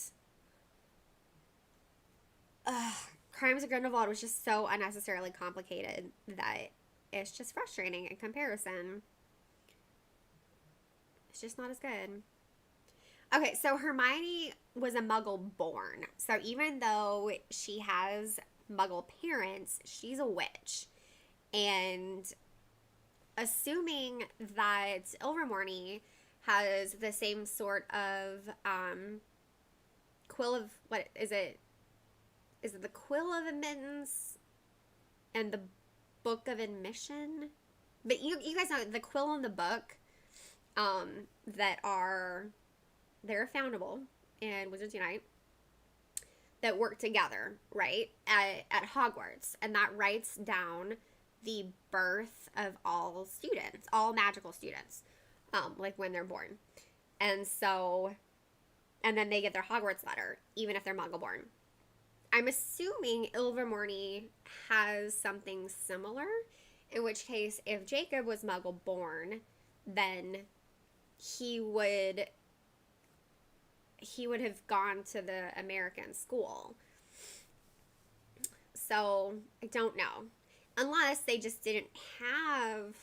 Crimes of Grindelwald was just so unnecessarily complicated that it's just frustrating in comparison. It's just not as good. Okay, so Hermione was a Muggle born. So even though she has Muggle parents, she's a witch. And assuming that Ilvermorny has the same sort of quill of, what is it? Is it the Quill of Admittance and the Book of Admission? But you guys know the Quill and the Book they're foundable in Wizards Unite that work together, right, at Hogwarts. And that writes down the birth of all students, all magical students, like when they're born. And so, and then they get their Hogwarts letter, even if they're Muggle born. I'm assuming Ilvermorny has something similar, in which case, if Jacob was Muggle born, then he would have gone to the American school. So, I don't know. Unless they just didn't have,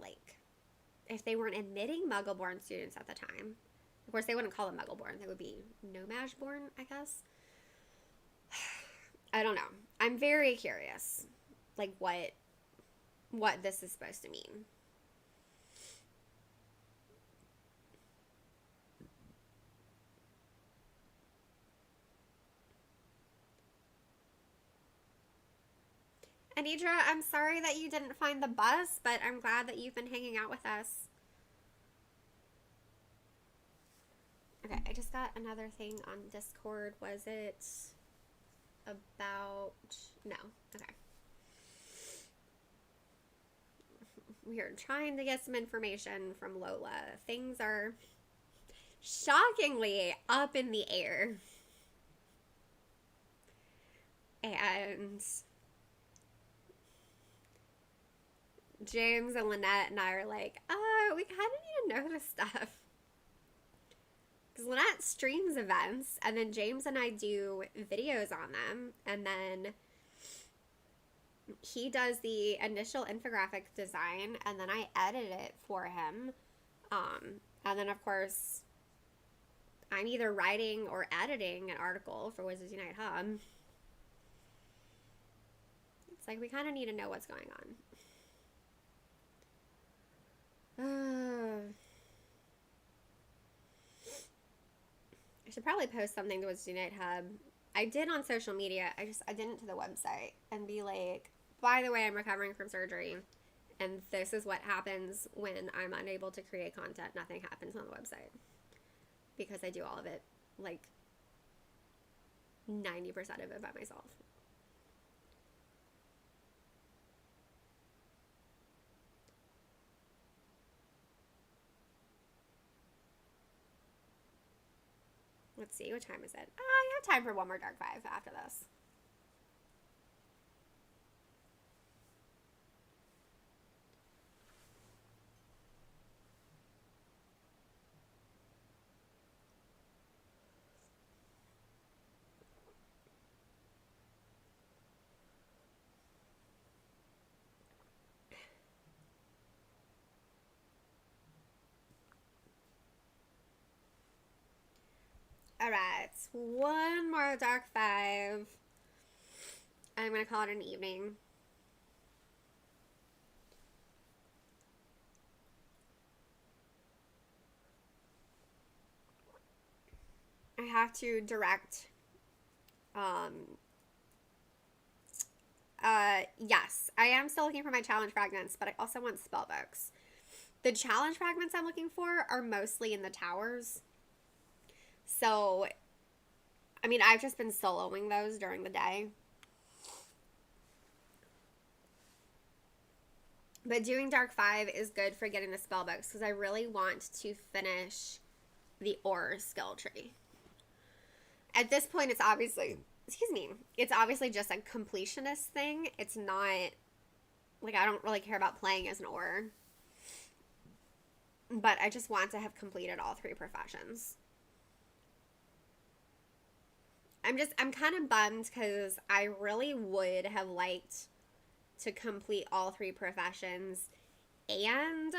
like, if they weren't admitting Muggle-born students at the time. Of course, they wouldn't call them Muggle-born. They would be No-Maj-born, I guess. I don't know. I'm very curious, like, what this is supposed to mean. Anidra, I'm sorry that you didn't find the bus, but I'm glad that you've been hanging out with us. Okay, I just got another thing on Discord. Was it about... No. Okay. We are trying to get some information from Lola. Things are shockingly up in the air. And James and Lynette and I are like, we kind of need to know this stuff. Because Lynette streams events, and then James and I do videos on them, and then he does the initial infographic design, and then I edit it for him. And then, of course, I'm either writing or editing an article for Wizards Unite Hub. It's like, we kind of need to know what's going on. I should probably post something to Wizards Unite Hub. I did on social media. I didn't to the website and be like, by the way, I'm recovering from surgery, and this is what happens when I'm unable to create content. Nothing happens on the website because I do all of it, like 90% of it by myself. Let's see, what time is it? I have time for one more Dark 5 after this. Alright, one more Dark 5. I'm going to call it an evening. I have to direct, yes, I am still looking for my challenge fragments, but I also want spell books. The challenge fragments I'm looking for are mostly in the towers. So, I mean, I've just been soloing those during the day. But doing Dark 5 is good for getting the spell books because I really want to finish the Aura skill tree. At this point, it's obviously, it's obviously just a completionist thing. It's not, like, I don't really care about playing as an Aura. But I just want to have completed all 3 professions. I'm kind of bummed because I really would have liked to complete all 3 professions and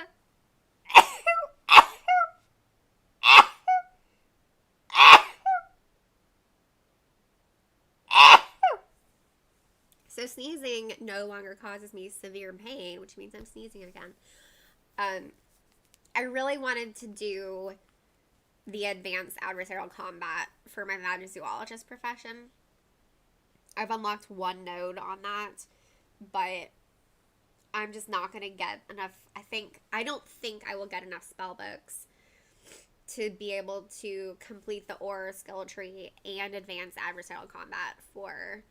so sneezing no longer causes me severe pain, which means I'm sneezing again. I really wanted to do the advanced adversarial combat for my Magizoologist profession. I've unlocked 1 node on that, but I'm just not going to get enough. I don't think I will get enough spell books to be able to complete the Aura skill tree and advanced adversarial combat for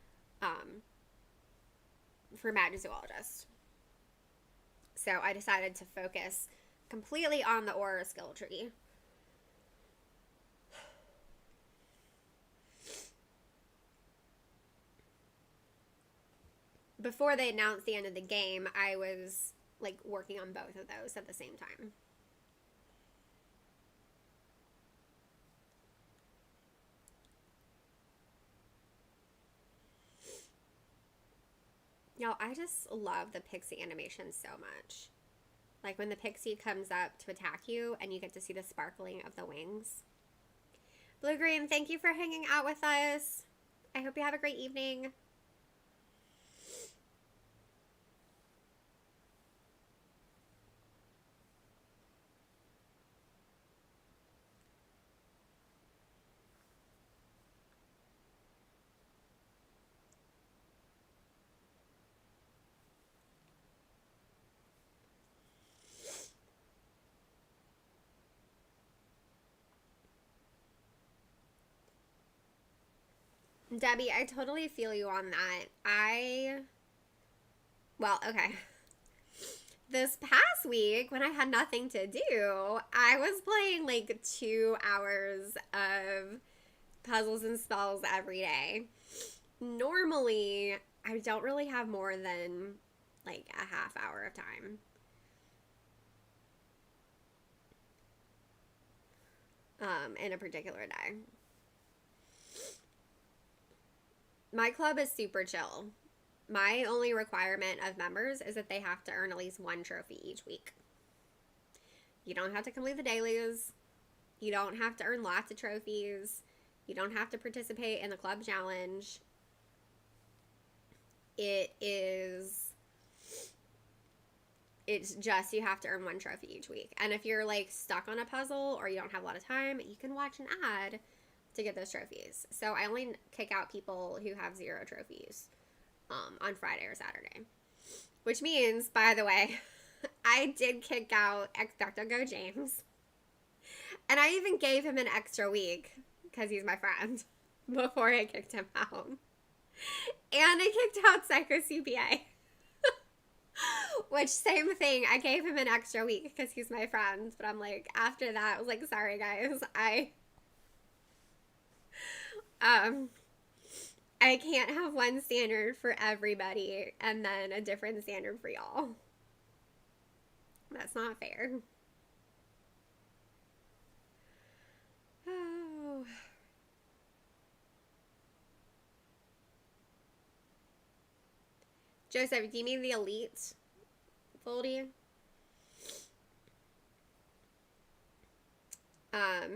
Magizoologist. So I decided to focus completely on the Aura skill tree. Before they announced the end of the game, I was like working on both of those at the same time. Yo, I just love the pixie animation so much. Like when the pixie comes up to attack you and you get to see the sparkling of the wings. Blue Green, thank you for hanging out with us. I hope you have a great evening. Debbie, I totally feel you on that. Well, okay. This past week, when I had nothing to do, I was playing like 2 hours of puzzles and spells every day. Normally, I don't really have more than like a half hour of time. In a particular day. My club is super chill. My only requirement of members is that they have to earn at least 1 trophy each week. You don't have to complete the dailies. You don't have to earn lots of trophies. You don't have to participate in the club challenge. It's just you have to earn 1 trophy each week. And if you're like stuck on a puzzle or you don't have a lot of time, you can watch an ad to get those trophies. So I only kick out people who have 0 trophies on Friday or Saturday. Which means, by the way, I did kick out Expecto Go James. And I even gave him an extra week because he's my friend before I kicked him out. And I kicked out Psycho CPA. Which, same thing, I gave him an extra week because he's my friend. But I'm like, after that, I was like, sorry guys, I can't have one standard for everybody and then a different standard for y'all. That's not fair. Oh. Joseph, do you mean the elite Foldy? I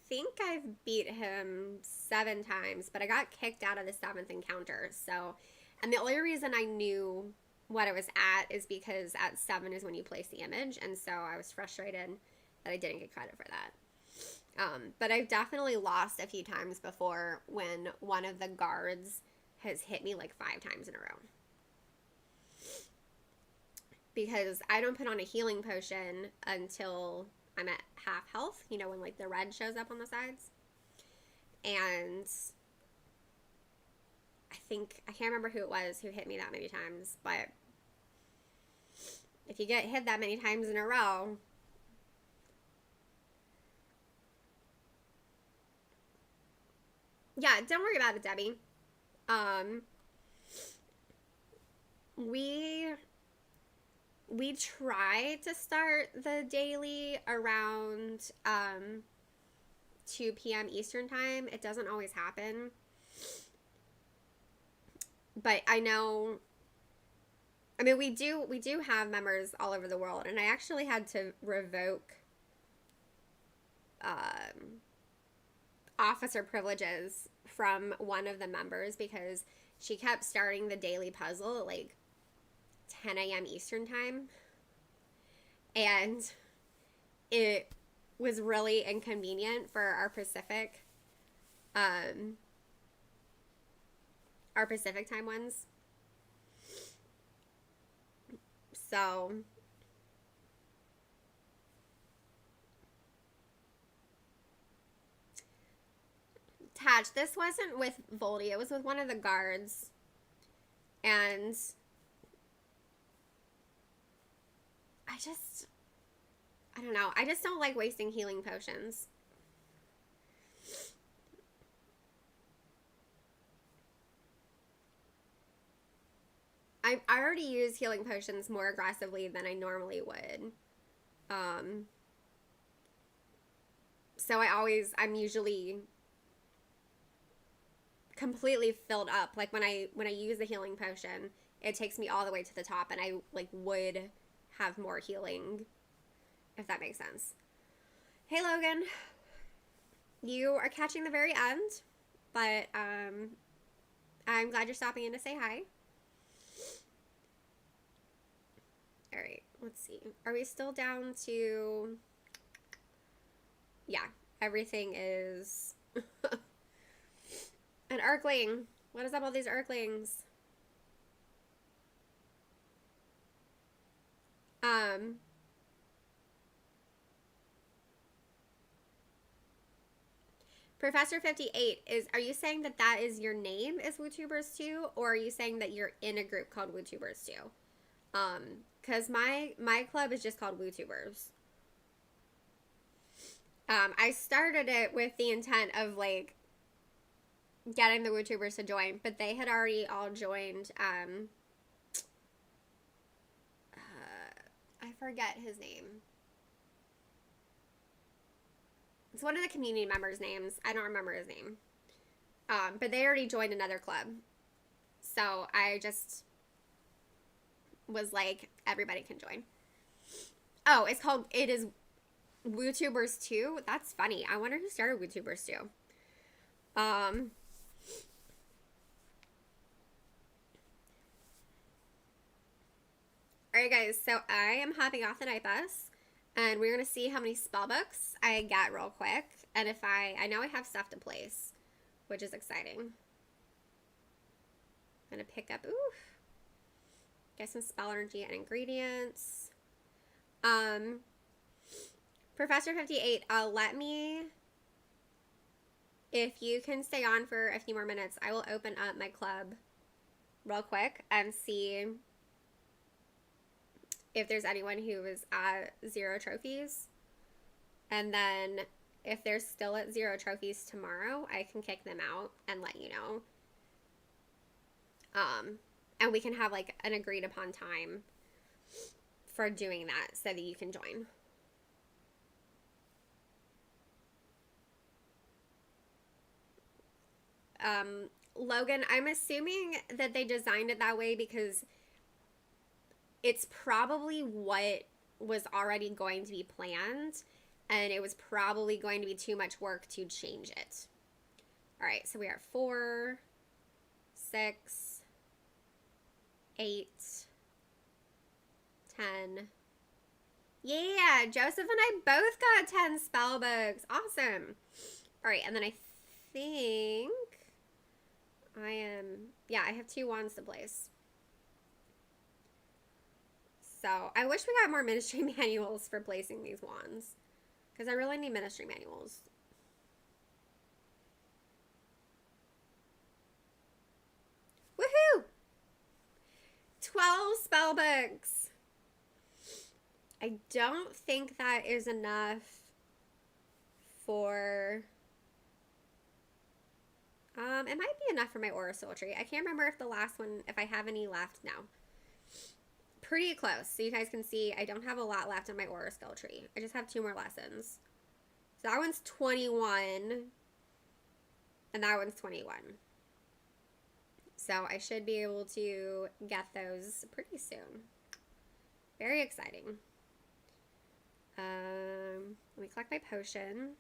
think I've beat him 7 times, but I got kicked out of the 7th encounter. So, and the only reason I knew what it was at is because at 7 is when you place the image, and so I was frustrated that I didn't get credit for that. But I've definitely lost a few times before when one of the guards has hit me like 5 times in a row. Because I don't put on a healing potion until I'm at half health, you know, when like the red shows up on the sides. And I can't remember who it was who hit me that many times, but if you get hit that many times in a row, yeah, don't worry about it, Debbie. We try to start the daily around 2 p.m. Eastern time. It doesn't always happen. But I know, I mean, we do have members all over the world, and I actually had to revoke officer privileges from one of the members because she kept starting the daily puzzle at like 10 a.m. Eastern time, and it was really inconvenient for our Pacific time ones. So Tatch, this wasn't with Voldy, it was with one of the guards. And I don't know. I just don't like wasting healing potions. I already use healing potions more aggressively than I normally would. So I'm usually completely filled up. Like when I use the healing potion, it takes me all the way to the top, and I like would have more healing, if that makes sense. Hey Logan, you are catching the very end, but I'm glad you're stopping in to say hi. All right, let's see. Are we still down to? Yeah, everything is an Urkling. What is up with all these Urklings? Professor 58 are you saying that is your name is WooTubers 2, or are you saying that you're in a group called WooTubers 2? Because my club is just called WooTubers. I started it with the intent of like getting the WooTubers to join, but they had already all joined. I forget his name. It's one of the community members' names. I don't remember his name. But they already joined another club. So I just was like, everybody can join. Oh, it is WooTubers 2? That's funny. I wonder who started WooTubers 2. Alright guys, so I am hopping off the night bus, and we're going to see how many spellbooks I get real quick, and if I know I have stuff to place, which is exciting. I'm going to pick up, get some spell energy and ingredients. Professor 58, let me, if you can stay on for a few more minutes, I will open up my club real quick and see if there's anyone who is at 0 trophies. And then if they're still at 0 trophies tomorrow, I can kick them out and let you know. And we can have like an agreed upon time for doing that so that you can join. Logan, I'm assuming that they designed it that way because it's probably what was already going to be planned, and it was probably going to be too much work to change it. All right, so we are 4, 6, 8, 10. Yeah, Joseph and I both got 10 spell books. Awesome. All right, and then I think I have 2 wands to place. So I wish we got more ministry manuals for placing these wands, because I really need ministry manuals. Woohoo! 12 spell books. I don't think that is enough for... it might be enough for my aura tree. I can't remember if the last one, if I have any left now. Pretty close. So you guys can see I don't have a lot left on my aura tree. I just have 2 more lessons. So that one's 21. And that one's 21. So I should be able to get those pretty soon. Very exciting. Let me collect my potion.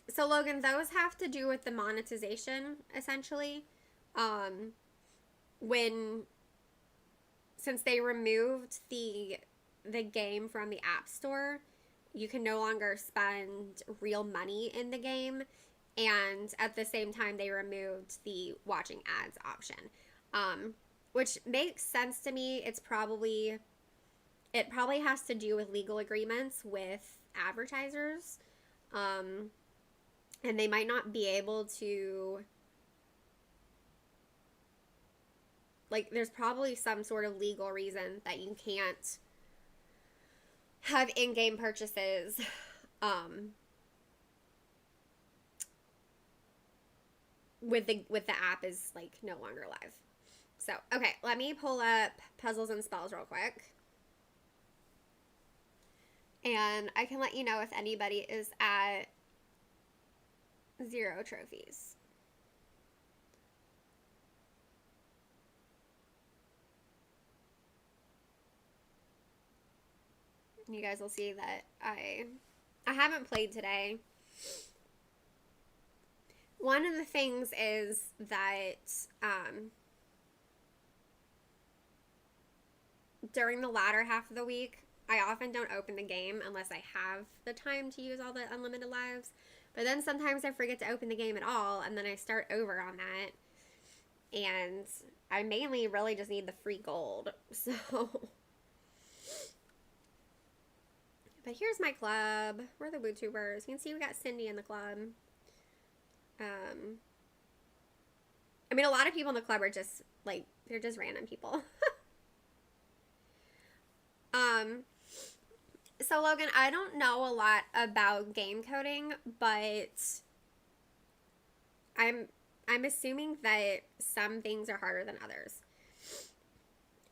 So Logan, those have to do with the monetization, essentially. Since they removed the game from the App Store, you can no longer spend real money in the game, and at the same time they removed the watching ads option, which makes sense to me. It probably has to do with legal agreements with advertisers, and they might not be able to, like, there's probably some sort of legal reason that you can't have in-game purchases with the app is, like, no longer live. So, okay, let me pull up puzzles and spells real quick. And I can let you know if anybody is at 0 trophies. You guys will see that I haven't played today. One of the things is that during the latter half of the week, I often don't open the game unless I have the time to use all the unlimited lives. But then sometimes I forget to open the game at all, and then I start over on that. And I mainly really just need the free gold. So... But here's my club. We're the Wootubers. You can see we got Cindy in the club. I mean, a lot of people in the club are just, like, they're just random people. So, Logan, I don't know a lot about game coding, but I'm assuming that some things are harder than others.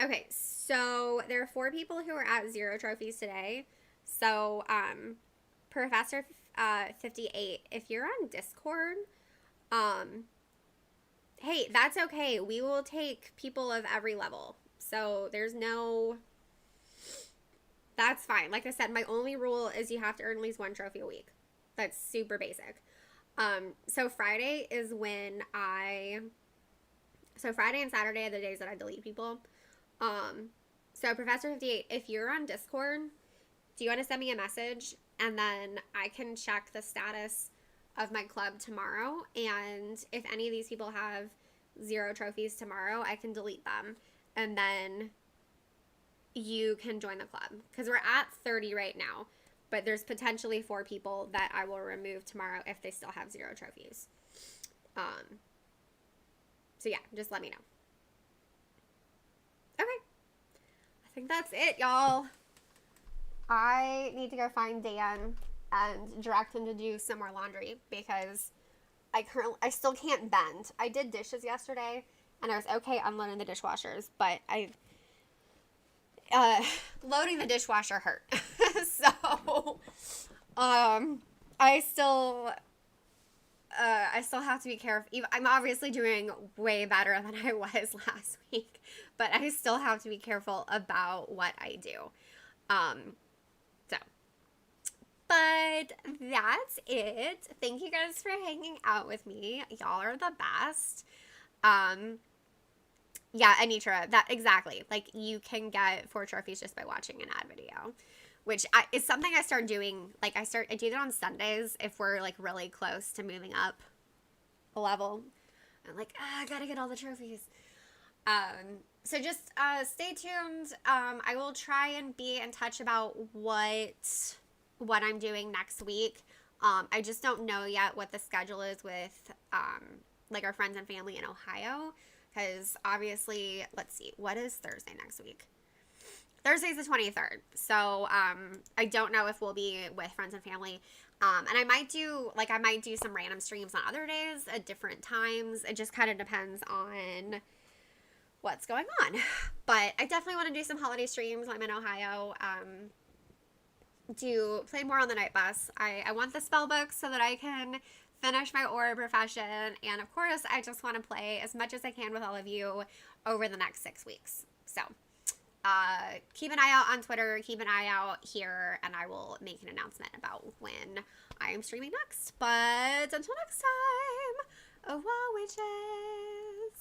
Okay, so there are 4 people who are at 0 trophies today. So, Professor 58, if you're on Discord, hey, that's okay. We will take people of every level. So, there's no... That's fine. Like I said, my only rule is you have to earn at least 1 trophy a week. That's super basic. So Friday is when So Friday and Saturday are the days that I delete people. So Professor 58, if you're on Discord... Do you want to send me a message, and then I can check the status of my club tomorrow, and if any of these people have 0 trophies tomorrow, I can delete them, and then you can join the club, because we're at 30 right now, but there's potentially 4 people that I will remove tomorrow if they still have 0 trophies. So yeah, just let me know. Okay. I think that's it, y'all. I need to go find Dan and direct him to do some more laundry because I still can't bend. I did dishes yesterday and I was okay unloading the dishwashers, but loading the dishwasher hurt. So, I still I still have to be careful. I'm obviously doing way better than I was last week, but I still have to be careful about what I do. So, but that's it. Thank you guys for hanging out with me. Y'all are the best. Um, yeah, Anitra, that exactly. Like, you can get 4 trophies just by watching an ad video, which is something I started doing. Like, I do that on Sundays if we're like really close to moving up a level. I'm like, I gotta get all the trophies. So just stay tuned. I will try and be in touch about what I'm doing next week. I just don't know yet what the schedule is with like our friends and family in Ohio, because obviously, let's see, what is Thursday next week? Thursday's the 23rd. So I don't know if we'll be with friends and family. And I might do some random streams on other days at different times. It just kind of depends on what's going on. But I definitely want to do some holiday streams. I'm in Ohio. Play more on the night bus. I want the spell book so that I can finish my aura profession. And of course, I just want to play as much as I can with all of you over the next 6 weeks. So keep an eye out on Twitter, keep an eye out here, and I will make an announcement about when I am streaming next. But until next time, au revoir, witches!